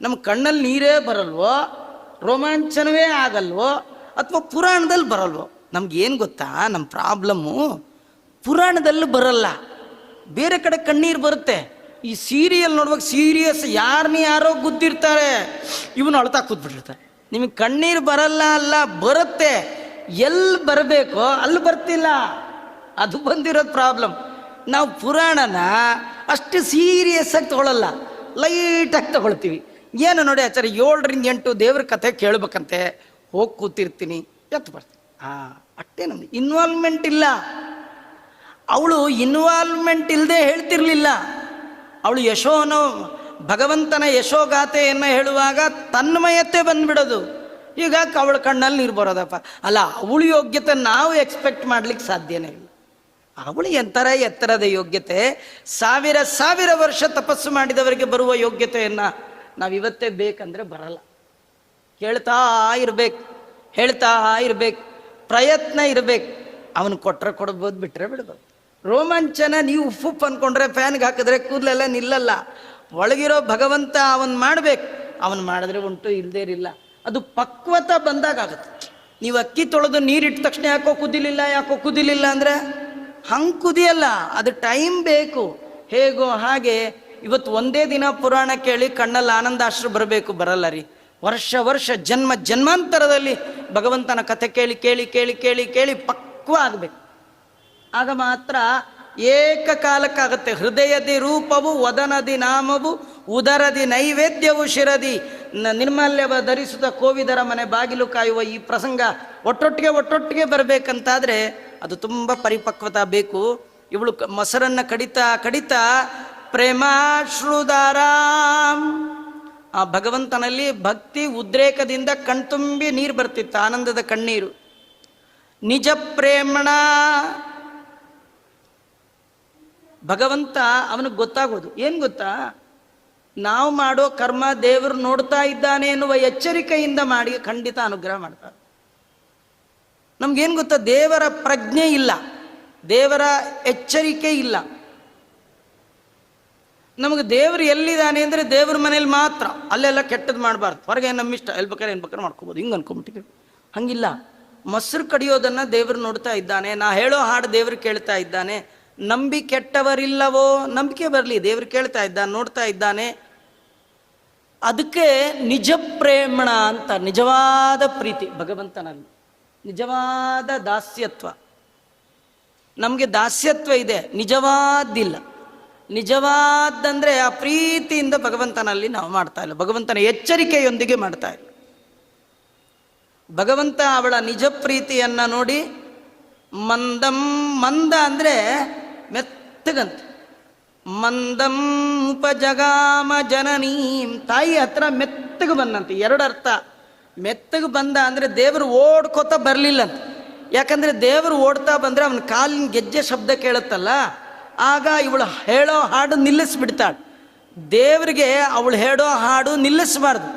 Speaker 1: ನಮ್ಮ ಕಣ್ಣಲ್ಲಿ ನೀರೇ ಬರಲ್ವೋ, ರೋಮಾಂಚನವೇ ಆಗಲ್ವೋ, ಅಥವಾ ಪುರಾಣದಲ್ಲಿ ಬರಲ್ವೋ? ನಮ್ಗೇನು ಗೊತ್ತಾ, ನಮ್ಮ ಪ್ರಾಬ್ಲಮ್ಮು ಪುರಾಣದಲ್ಲಿ ಬರಲ್ಲ, ಬೇರೆ ಕಡೆ ಕಣ್ಣೀರು ಬರುತ್ತೆ. ಈ ಸೀರಿಯಲ್ ನೋಡುವಾಗ ಸೀರಿಯಸ್, ಯಾರನ್ನ ಯಾರೋ ಗುದ್ದಿರ್ತಾರೆ, ಇವನು ಅಳ್ತಾ ಕೂತ್ಬಿಟ್ಟಿರ್ತಾರೆ. ನಿಮಗೆ ಕಣ್ಣೀರು ಬರಲ್ಲ ಅಲ್ಲ, ಬರುತ್ತೆ. ಎಲ್ಲಿ ಬರಬೇಕೋ ಅಲ್ಲಿ ಬರ್ತಿಲ್ಲ, ಅದು ಬಂದಿರೋದು ಪ್ರಾಬ್ಲಮ್. ನಾವು ಪುರಾಣನ ಅಷ್ಟು ಸೀರಿಯಸ್ ಆಗಿ ತಗೊಳ್ಳಲ್ಲ, ಲೈಟಾಗಿ ತಗೊಳ್ತೀವಿ. ಏನು ನೋಡಿ ಆಚಾರ್ಯ 7ರಿಂದ 8 ದೇವ್ರ ಕಥೆ ಕೇಳ್ಬೇಕಂತೆ, ಹೋಗಿ ಕೂತಿರ್ತೀನಿ, ಎತ್ತು ಬರ್ತೀನಿ. ಅಷ್ಟೇ, ನಮ್ದು ಇನ್ವಾಲ್ವ್ಮೆಂಟ್ ಇಲ್ಲ. ಅವಳು ಇನ್ವಾಲ್ವ್ಮೆಂಟ್ ಇಲ್ಲದೆ ಹೇಳ್ತಿರ್ಲಿಲ್ಲ. ಅವಳು ಯಶೋನೋ ಭಗವಂತನ ಯಶೋಗಾಥೆಯನ್ನು ಹೇಳುವಾಗ ತನ್ಮಯತೆ ಬಂದ್ಬಿಡೋದು. ಈಗ ಅವಳ ಕಣ್ಣಲ್ಲಿ ನೀರು ಬರೋದಪ್ಪ. ಅಲ್ಲ, ಅವಳು ಯೋಗ್ಯತೆ ನಾವು ಎಕ್ಸ್ಪೆಕ್ಟ್ ಮಾಡ್ಲಿಕ್ಕೆ ಸಾಧ್ಯನೇ ಇಲ್ಲ. ಅವಳು ಎತ್ತರದ ಯೋಗ್ಯತೆ, ಸಾವಿರ ವರ್ಷ ತಪಸ್ಸು ಮಾಡಿದವರಿಗೆ ಬರುವ ಯೋಗ್ಯತೆಯನ್ನು ನಾವಿವತ್ತೇ ಬೇಕಂದ್ರೆ ಬರಲ್ಲ. ಕೇಳ್ತಾ ಇರ್ಬೇಕು, ಹೇಳ್ತಾ ಇರ್ಬೇಕು, ಪ್ರಯತ್ನ ಇರಬೇಕು. ಅವನು ಕೊಟ್ಟರೆ ಕೊಡ್ಬೋದು, ಬಿಟ್ಟರೆ ಬಿಡ್ಬೋದು. ರೋಮಾಂಚನ ನೀವು ಉಪ್ಪು ಅಂದ್ಕೊಂಡ್ರೆ ಫ್ಯಾನ್ಗೆ ಹಾಕಿದ್ರೆ ಕೂದಲೆಲ್ಲ ನಿಲ್ಲಲ್ಲ. ಒಳಗಿರೋ ಭಗವಂತ ಅವನು ಮಾಡಬೇಕು. ಅವನು ಮಾಡಿದ್ರೆ ಉಂಟು, ಇಲ್ಲದೇ ಇರಲಿಲ್ಲ. ಅದು ಪಕ್ವತ ಬಂದಾಗ ಆಗುತ್ತೆ. ನೀವು ಅಕ್ಕಿ ತೊಳೆದು ನೀರಿಟ್ಟ ತಕ್ಷಣ ಯಾಕೋ ಕುದಿಲಿಲ್ಲ ಅಂದರೆ ಹಂಗೆ ಕುದಿಯಲ್ಲ, ಅದು ಟೈಮ್ ಬೇಕು. ಹೇಗೋ ಹಾಗೆ ಇವತ್ತು ಒಂದೇ ದಿನ ಪುರಾಣ ಕೇಳಿ ಕಣ್ಣಲ್ಲಿ ಆನಂದಾಶ್ರು ಬರಬೇಕು, ಬರಲ್ಲ ರೀ. ವರ್ಷ ಜನ್ಮಾಂತರದಲ್ಲಿ ಭಗವಂತನ ಕಥೆ ಕೇಳಿ ಕೇಳಿ ಕೇಳಿ ಕೇಳಿ ಕೇಳಿ ಪಕ್ವ ಆಗಬೇಕು. ಆಗ ಮಾತ್ರ ಏಕಕಾಲಕ್ಕಾಗತ್ತೆ. ಹೃದಯದಿ ರೂಪವು, ವದನದಿ ನಾಮವು, ಉದರದಿ ನೈವೇದ್ಯವು, ಶಿರದಿ ನಿರ್ಮಾಲ್ಯವ ಧರಿಸಿದ ಕೋವಿದರ ಮನೆ ಬಾಗಿಲು ಕಾಯುವ ಈ ಪ್ರಸಂಗ ಒಟ್ಟೊಟ್ಟಿಗೆ ಬರಬೇಕಂತಾದರೆ ಅದು ತುಂಬ ಪರಿಪಕ್ವತಾ ಬೇಕು. ಇವಳು ಮೊಸರನ್ನು ಕಡಿತಾ ಪ್ರೇಮಾಶ್ರುಧಾರಾಂ, ಆ ಭಗವಂತನಲ್ಲಿ ಭಕ್ತಿ ಉದ್ರೇಕದಿಂದ ಕಣ್ತುಂಬಿ ನೀರು ಬರ್ತಿತ್ತು, ಆನಂದದ ಕಣ್ಣೀರು. ನಿಜ ಪ್ರೇಮಣ, ಭಗವಂತ ಅವನಿಗೆ ಗೊತ್ತಾಗೋದು. ಏನು ಗೊತ್ತಾ, ನಾವು ಮಾಡೋ ಕರ್ಮ ದೇವರು ನೋಡ್ತಾ ಇದ್ದಾನೆ ಎನ್ನುವ ಎಚ್ಚರಿಕೆಯಿಂದ ಮಾಡಿ ಖಂಡಿತ ಅನುಗ್ರಹ ಮಾಡ್ತಾರೆ. ನಮ್ಗೇನು ಗೊತ್ತಾ, ದೇವರ ಪ್ರಜ್ಞೆ ಇಲ್ಲ, ದೇವರ ಎಚ್ಚರಿಕೆ ಇಲ್ಲ. ನಮಗೆ ದೇವರು ಎಲ್ಲಿದ್ದಾನೆ ಅಂದರೆ ದೇವ್ರ ಮನೇಲಿ ಮಾತ್ರ, ಅಲ್ಲೆಲ್ಲ ಕೆಟ್ಟದ್ದು ಮಾಡಬಾರ್ದು, ಹೊರಗೆ ನಮ್ಮಿಷ್ಟ, ಎಲ್ಲಿ ಬೇಕಾದ್ರೆ ಏನು ಬೇಕಾದ್ರೆ ಮಾಡ್ಕೋಬೋದು, ಹಿಂಗೆ ಅನ್ಕೊಂಬಿಟ್ಟಿವಿ. ಹಂಗಿಲ್ಲ. ಮೊಸರು ಕಡಿಯೋದನ್ನು ದೇವರು ನೋಡ್ತಾ ಇದ್ದಾನೆ, ನಾ ಹೇಳೋ ಹಾಡು ದೇವರು ಕೇಳ್ತಾ ಇದ್ದಾನೆ. ನಂಬಿ ಕೆಟ್ಟವರಿಲ್ಲವೋ, ನಂಬಿಕೆ ಬರಲಿ, ದೇವರು ಕೇಳ್ತಾ ಇದ್ದಾನೆ, ನೋಡ್ತಾ ಇದ್ದಾನೆ. ಅದಕ್ಕೆ ನಿಜ ಪ್ರೇಮಣ ಅಂತ, ನಿಜವಾದ ಪ್ರೀತಿ ಭಗವಂತನಲ್ಲಿ, ನಿಜವಾದ ದಾಸ್ಯತ್ವ. ನಮಗೆ ದಾಸ್ಯತ್ವ ಇದೆ, ನಿಜವಾದ್ದಿಲ್ಲ. ನಿಜವಾದಂದರೆ ಆ ಪ್ರೀತಿಯಿಂದ ಭಗವಂತನಲ್ಲಿ ನಾವು ಮಾಡ್ತಾ ಇಲ್ಲ, ಭಗವಂತನ ಎಚ್ಚರಿಕೆಯೊಂದಿಗೆ ಮಾಡ್ತಾ ಇಲ್ಲ. ಭಗವಂತ ಅವಳ ನಿಜ ಪ್ರೀತಿಯನ್ನು ನೋಡಿ ಮಂದ ಅಂದರೆ ಮೆತ್ತಗಂತ. ಮಂದಂ ಉಪಜಗಾಮ ಜನನೀಂ, ತಾಯಿ ಹತ್ರ ಮೆತ್ತಗೆ ಬಂದಂತೆ. ಎರಡು ಅರ್ಥ. ಮೆತ್ತಗೆ ಬಂದ ಅಂದರೆ ದೇವರು ಓಡ್ಕೋತ ಬರಲಿಲ್ಲ ಅಂತ. ಯಾಕಂದರೆ ದೇವರು ಓಡ್ತಾ ಬಂದರೆ ಅವನ ಕಾಲಿನ ಗೆಜ್ಜೆ ಶಬ್ದ ಕೇಳುತ್ತಲ್ಲ, ಆಗ ಇವಳು ಹೇಳೋ ಹಾಡು ನಿಲ್ಲಿಸ್ಬಿಡ್ತಾಳೆ. ದೇವರಿಗೆ ಅವಳು ಹೇಳೋ ಹಾಡು ನಿಲ್ಲಿಸಬಾರ್ದು.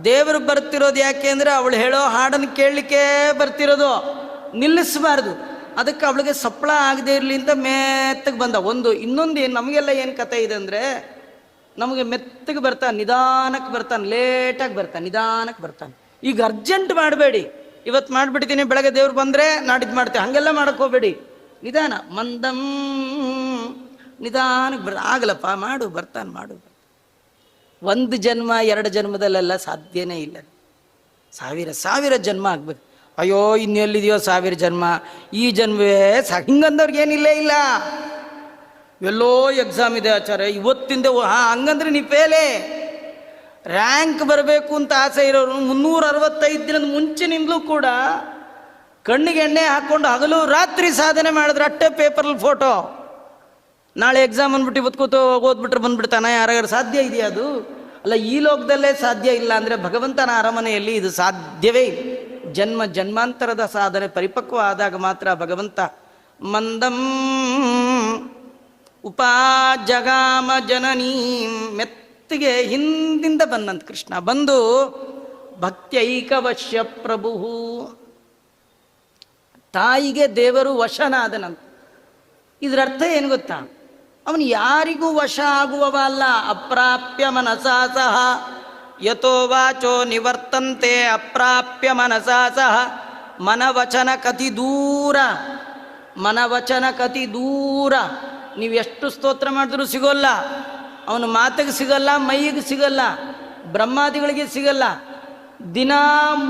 Speaker 1: ದೇವರು ಬರ್ತಿರೋದು ಯಾಕೆ ಅಂದರೆ ಅವಳು ಹೇಳೋ ಹಾಡನ್ನು ಕೇಳಲಿಕ್ಕೆ ಬರ್ತಿರೋದು, ನಿಲ್ಲಿಸಬಾರ್ದು. ಅದಕ್ಕೆ ಅವಳಿಗೆ ಸಪ್ಪಳ ಆಗದೆ ಇರಲಿ ಅಂತ ಮೆತ್ತಗೆ ಬಂದ. ಇನ್ನೊಂದು ನಮಗೆಲ್ಲ ಏನು ಕತೆ ಇದೆ ಅಂದರೆ, ನಮಗೆ ಮೆತ್ತಗೆ ಬರ್ತಾನೆ, ನಿಧಾನಕ್ಕೆ ಬರ್ತಾನೆ, ಲೇಟಾಗಿ ಬರ್ತಾನೆ, ನಿಧಾನಕ್ಕೆ ಬರ್ತಾನೆ. ಈಗ ಅರ್ಜೆಂಟ್ ಮಾಡಬೇಡಿ, ಇವತ್ತು ಮಾಡಿಬಿಡ್ತೀನಿ, ಬೆಳಗ್ಗೆ ದೇವ್ರು ಬಂದರೆ ನಾಡಿದ್ದು ಮಾಡ್ತೇವೆ, ಹಾಗೆಲ್ಲ ಮಾಡೋಕ್ಕೆ ಹೋಗಬೇಡಿ. ನಿಧಾನ, ಮಂದಂ, ನಿಧಾನಕ್ಕೆ ಆಗಲಪ್ಪ, ಮಾಡು, ಬರ್ತಾನೆ, ಮಾಡು. ಒಂದು ಜನ್ಮ ಎರಡು ಜನ್ಮದಲ್ಲೆಲ್ಲ ಸಾಧ್ಯನೇ ಇಲ್ಲ. ಸಾವಿರ ಸಾವಿರ ಜನ್ಮ ಆಗ್ಬೇಕು. ಅಯ್ಯೋ ಇನ್ನೆಲ್ಲಿದೆಯೋ ಸಾವಿರ ಜನ್ಮ, ಈ ಜನ್ಮವೇ ಹಿಂಗಂದವ್ರಿಗೆ ಏನಿಲ್ಲೇ ಇಲ್ಲ. ಎಲ್ಲೋ ಎಕ್ಸಾಮ್ ಇದೆ ಆಚಾರ್ಯ ಇವತ್ತಿಂದ, ಹಂಗಂದ್ರೆ ನೀ ಫೇಲೇ. ರ್ಯಾಂಕ್ ಬರಬೇಕು ಅಂತ ಆಸೆ ಇರೋರು 365 ದಿನದ ಮುಂಚಿನಿಂದಲೂ ಕೂಡ ಕಣ್ಣಿಗೆ ಎಣ್ಣೆ ಹಾಕ್ಕೊಂಡು ಹಗಲು ರಾತ್ರಿ ಸಾಧನೆ ಮಾಡಿದ್ರೆ ಅಟ್ಟೆ ಪೇಪರಲ್ಲಿ ಫೋಟೋ. ನಾಳೆ ಎಕ್ಸಾಮ್ ಅಂದ್ಬಿಟ್ಟು ಇವತ್ತು ಕೂತು ಓದ್ಬಿಟ್ರೆ ಬಂದ್ಬಿಡ್ತಾನೆ. ಯಾರಾಗಾರು ಸಾಧ್ಯ ಇದೆಯಾ ಅದು? ಅಲ್ಲ, ಈ ಲೋಕದಲ್ಲೇ ಸಾಧ್ಯ ಇಲ್ಲ ಅಂದರೆ ಭಗವಂತನ ಅರಮನೆಯಲ್ಲಿ ಇದು ಸಾಧ್ಯವೇ ಇಲ್ಲ. ಜನ್ಮ ಜನ್ಮಾಂತರದ ಸಾಧನೆ ಪರಿಪಕ್ವ ಆದಾಗ ಮಾತ್ರ ಭಗವಂತ. ಮಂದಂ ಉಪಜಗಾಮ ಜನನೀ, ಮೆತ್ತಿಗೆ ಹಿಂದಿಂದ ಬಂದಂತ ಕೃಷ್ಣ. ಬಂದು ಭಕ್ತ್ಯೈಕವಶ್ಯ ಪ್ರಭು, ತಾಯಿಗೆ ದೇವರು ವಶನಾದನಂತ. ಇದರ ಅರ್ಥ ಏನು ಗೊತ್ತಾ? ಅವನು ಯಾರಿಗೂ ವಶ ಆಗುವವ ಅಲ್ಲ. ಅಪ್ರಾಪ್ಯ ಮನಸಾ ಸಹ ಯಥೋ ವಾಚೋ ನಿವರ್ತಂತೆ, ಅಪ್ರಾಪ್ಯ ಮನಸಾ ಸಹ ಮನವಚನ ಕತಿ ದೂರ, ಮನವಚನ ಕತಿ ದೂರ. ನೀವು ಎಷ್ಟು ಸ್ತೋತ್ರ ಮಾಡಿದ್ರೂ ಸಿಗೋಲ್ಲ, ಅವನು ಮಾತಿಗೆ ಸಿಗಲ್ಲ, ಮೈಯಿಗೆ ಸಿಗಲ್ಲ, ಬ್ರಹ್ಮಾದಿಗಳಿಗೆ ಸಿಗಲ್ಲ, ದಿನ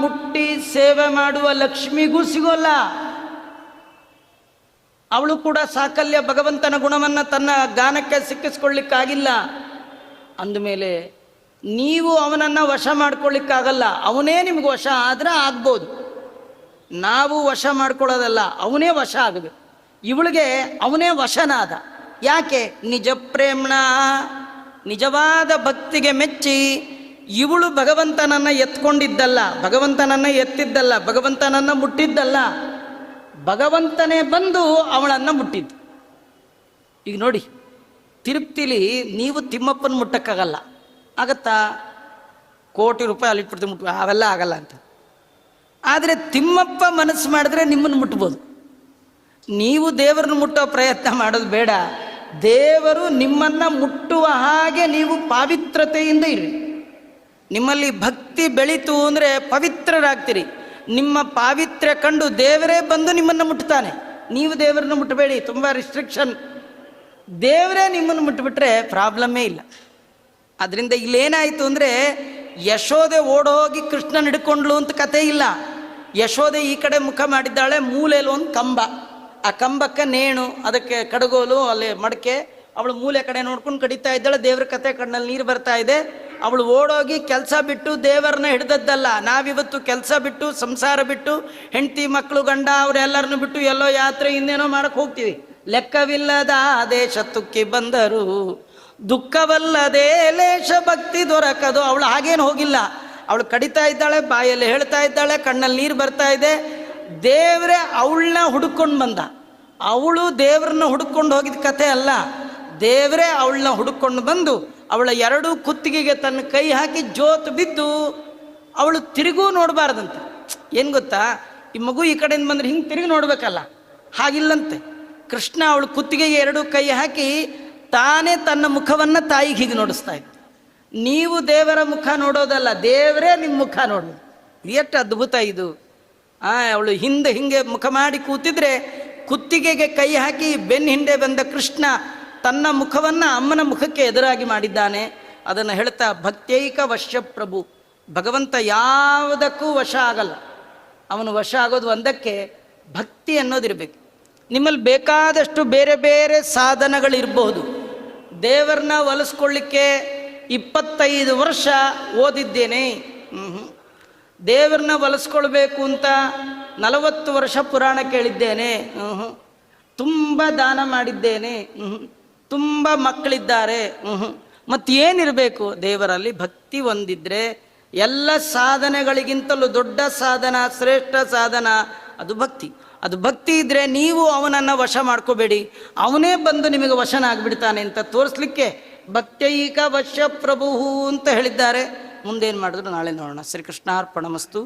Speaker 1: ಮುಟ್ಟಿ ಸೇವೆ ಮಾಡುವ ಲಕ್ಷ್ಮಿಗೂ ಸಿಗೋಲ್ಲ. ಅವಳು ಕೂಡ ಸಾಕಲ್ಯ ಭಗವಂತನ ಗುಣವನ್ನು ತನ್ನ ಗಾನಕ್ಕೆ ಸಿಕ್ಕಿಸ್ಕೊಳ್ಳಿಕ್ಕಾಗಿಲ್ಲ. ಅಂದಮೇಲೆ ನೀವು ಅವನನ್ನು ವಶ ಮಾಡ್ಕೊಳ್ಳಿಕ್ಕಾಗಲ್ಲ. ಅವನೇ ನಿಮ್ಗೆ ವಶ ಆದರೆ ಆಗ್ಬೋದು, ನಾವು ವಶ ಮಾಡ್ಕೊಳ್ಳೋದಲ್ಲ, ಅವನೇ ವಶ ಆಗಬೇಕು. ಇವಳಿಗೆ ಅವನೇ ವಶನಾದ. ಯಾಕೆ? ನಿಜ ಪ್ರೇಮ್ಣ, ನಿಜವಾದ ಭಕ್ತಿಗೆ ಮೆಚ್ಚಿ ಇವಳು ಭಗವಂತನನ್ನು ಎತ್ಕೊಂಡಿದ್ದಲ್ಲ, ಭಗವಂತನನ್ನು ಎತ್ತಿದ್ದಲ್ಲ, ಭಗವಂತನನ್ನು ಮುಟ್ಟಿದ್ದಲ್ಲ, ಭಗವಂತನೇ ಬಂದು ಅವಳನ್ನು ಮುಟ್ಟಿದ್ದು. ಈಗ ನೋಡಿ, ತಿರುಪ್ತಿಲಿ ನೀವು ತಿಮ್ಮಪ್ಪನ ಮುಟ್ಟಕ್ಕಾಗಲ್ಲ, ಆಗತ್ತಾ? ಕೋಟಿ ರೂಪಾಯಿ ಅಲ್ಲಿಟ್ಬಿಡ್ತೀವಿ, ಮುಟ್ಟ ಅವೆಲ್ಲ ಆಗಲ್ಲ ಅಂತ. ಆದರೆ ತಿಮ್ಮಪ್ಪ ಮನಸ್ಸು ಮಾಡಿದ್ರೆ ನಿಮ್ಮನ್ನು ಮುಟ್ಬೋದು. ನೀವು ದೇವರನ್ನು ಮುಟ್ಟೋ ಪ್ರಯತ್ನ ಮಾಡೋದು ಬೇಡ, ದೇವರು ನಿಮ್ಮನ್ನು ಮುಟ್ಟುವ ಹಾಗೆ ನೀವು ಪಾವಿತ್ರತೆಯಿಂದ ಇರಿ. ನಿಮ್ಮಲ್ಲಿ ಭಕ್ತಿ ಬೆಳೀತು ಅಂದರೆ ಪವಿತ್ರರಾಗ್ತೀರಿ. ನಿಮ್ಮ ಪಾವಿತ್ರ್ಯ ಕಂಡು ದೇವರೇ ಬಂದು ನಿಮ್ಮನ್ನು ಮುಟ್ತಾನೆ. ನೀವು ದೇವರನ್ನು ಮುಟ್ಟಬೇಡಿ, ತುಂಬ ರಿಸ್ಟ್ರಿಕ್ಷನ್. ದೇವರೇ ನಿಮ್ಮನ್ನು ಮುಟ್ಟಿಬಿಟ್ರೆ ಪ್ರಾಬ್ಲಮ್ಮೇ ಇಲ್ಲ. ಅದರಿಂದ ಇಲ್ಲೇನಾಯಿತು ಅಂದರೆ, ಯಶೋದೆ ಓಡೋಗಿ ಕೃಷ್ಣನ ಹಿಡ್ಕೊಂಡ್ಲು ಅಂತ ಕತೆ ಇಲ್ಲ. ಯಶೋದೆ ಈ ಕಡೆ ಮುಖ ಮಾಡಿದ್ದಾಳೆ, ಮೂಲೆಯಲ್ಲಿ ಒಂದು ಕಂಬ, ಆ ಕಂಬಕ್ಕೆ ನೇಣು, ಅದಕ್ಕೆ ಕಡಗೋಲು, ಅಲ್ಲಿ ಮಡಕೆ, ಅವಳು ಮೂಲೆ ಕಡೆ ನೋಡ್ಕೊಂಡು ಕಡಿತಾ ಇದ್ದಾಳೆ. ದೇವ್ರ ಕತೆ ಕಣ್ಣಲ್ಲಿ ನೀರು ಬರ್ತಾ ಇದೆ. ಅವಳು ಓಡೋಗಿ ಕೆಲಸ ಬಿಟ್ಟು ದೇವರನ್ನ ಹಿಡ್ದದ್ದಲ್ಲ. ನಾವಿವತ್ತು ಕೆಲಸ ಬಿಟ್ಟು, ಸಂಸಾರ ಬಿಟ್ಟು, ಹೆಂಡತಿ ಮಕ್ಕಳು ಗಂಡ ಅವರೆಲ್ಲರನ್ನು ಬಿಟ್ಟು ಎಲ್ಲೋ ಯಾತ್ರೆ ಇನ್ನೇನೋ ಮಾಡಕ್ಕೆ ಹೋಗ್ತೀವಿ. ಲೆಕ್ಕವಿಲ್ಲದ ದೇಶ ತುಕ್ಕಿ ಬಂದರು, ದುಃಖವಲ್ಲದೆ ಲೇಷ ಭಕ್ತಿ ದೊರಕದು. ಅವಳು ಹಾಗೇನು ಹೋಗಿಲ್ಲ. ಅವಳು ಕಡಿತಾ ಇದ್ದಾಳೆ, ಬಾಯಲ್ಲಿ ಹೇಳ್ತಾ ಇದ್ದಾಳೆ, ಕಣ್ಣಲ್ಲಿ ನೀರು ಬರ್ತಾ ಇದೆ. ದೇವರೇ ಅವಳನ್ನ ಹುಡುಕೊಂಡು ಬಂದ. ಅವಳು ದೇವರನ್ನ ಹುಡುಕೊಂಡು ಹೋಗಿದ ಕತೆ ಅಲ್ಲ, ದೇವರೇ ಅವಳನ್ನ ಹುಡುಕೊಂಡು ಬಂದು ಅವಳ ಎರಡೂ ಕುತ್ತಿಗೆಗೆ ತನ್ನ ಕೈ ಹಾಕಿ ಜೋತು ಬಿದ್ದು ಅವಳು ತಿರುಗೂ ನೋಡಬಾರ್ದಂತೆ. ಏನು ಗೊತ್ತಾ, ಈ ಮಗು ಈ ಕಡೆಯಿಂದ ಬಂದರೆ ಹಿಂಗೆ ತಿರುಗಿ ನೋಡ್ಬೇಕಲ್ಲ, ಹಾಗಿಲ್ಲಂತೆ. ಕೃಷ್ಣ ಅವಳು ಕುತ್ತಿಗೆಗೆ ಎರಡೂ ಕೈ ಹಾಕಿ ತಾನೇ ತನ್ನ ಮುಖವನ್ನು ತಾಯಿಗೆ ಹೀಗೆ ನೋಡಿಸ್ತಾ ಇದ್ದ. ನೀವು ದೇವರ ಮುಖ ನೋಡೋದಲ್ಲ, ದೇವರೇ ನಿಮ್ಮ ಮುಖ ನೋಡೋದು. ಎಷ್ಟು ಅದ್ಭುತ ಇದು! ಅವಳು ಹಿಂದೆ ಹಿಂಗೆ ಮುಖ ಮಾಡಿ ಕೂತಿದ್ರೆ ಕುತ್ತಿಗೆಗೆ ಕೈ ಹಾಕಿ ಬೆನ್ನ ಹಿಂದೆ ಬಂದ ಕೃಷ್ಣ ತನ್ನ ಮುಖವನ್ನು ಅಮ್ಮನ ಮುಖಕ್ಕೆ ಎದುರಾಗಿ ಮಾಡಿದ್ದಾನೆ. ಅದನ್ನು ಹೇಳ್ತಾ ಭಕ್ತೈಕ ವಶ್ಯ ಪ್ರಭು. ಭಗವಂತ ಯಾವುದಕ್ಕೂ ವಶ ಆಗಲ್ಲ. ಅವನು ವಶ ಆಗೋದು ಒಂದಕ್ಕೆ, ಭಕ್ತಿ ಅನ್ನೋದಿರಬೇಕು. ನಿಮ್ಮಲ್ಲಿ ಬೇಕಾದಷ್ಟು ಬೇರೆ ಬೇರೆ ಸಾಧನಗಳಿರ್ಬೋದು. ದೇವರನ್ನ ಒಲಿಸ್ಕೊಳ್ಳಿಕ್ಕೆ 25 ವರ್ಷ ಓದಿದ್ದೇನೆ, ದೇವರನ್ನ ಒಲಿಸ್ಕೊಳ್ಬೇಕು ಅಂತ 40 ವರ್ಷ ಪುರಾಣ ಕೇಳಿದ್ದೇನೆ, ತುಂಬ ದಾನ ಮಾಡಿದ್ದೇನೆ, ತುಂಬ ಮಕ್ಕಳಿದ್ದಾರೆ, ಮತ್ತೇನಿರಬೇಕು? ದೇವರಲ್ಲಿ ಭಕ್ತಿ ಹೊಂದಿದ್ರೆ ಎಲ್ಲ ಸಾಧನೆಗಳಿಗಿಂತಲೂ ದೊಡ್ಡ ಸಾಧನ, ಶ್ರೇಷ್ಠ ಸಾಧನ ಅದು ಭಕ್ತಿ. ಅದು ಭಕ್ತಿ ಇದ್ದರೆ ನೀವು ಅವನನ್ನು ವಶ ಮಾಡ್ಕೋಬೇಡಿ, ಅವನೇ ಬಂದು ನಿಮಗೆ ವಶನಾಗ್ಬಿಡ್ತಾನೆ ಅಂತ ತೋರಿಸ್ಲಿಕ್ಕೆ ಭಕ್ತೈಕ ವಶ ಪ್ರಭು ಅಂತ ಹೇಳಿದ್ದಾರೆ. ಮುಂದೇನು ಮಾಡಿದ್ರು ನಾಳೆ ನೋಡೋಣ. ಶ್ರೀಕೃಷ್ಣಾರ್ಪಣಮಸ್ತು.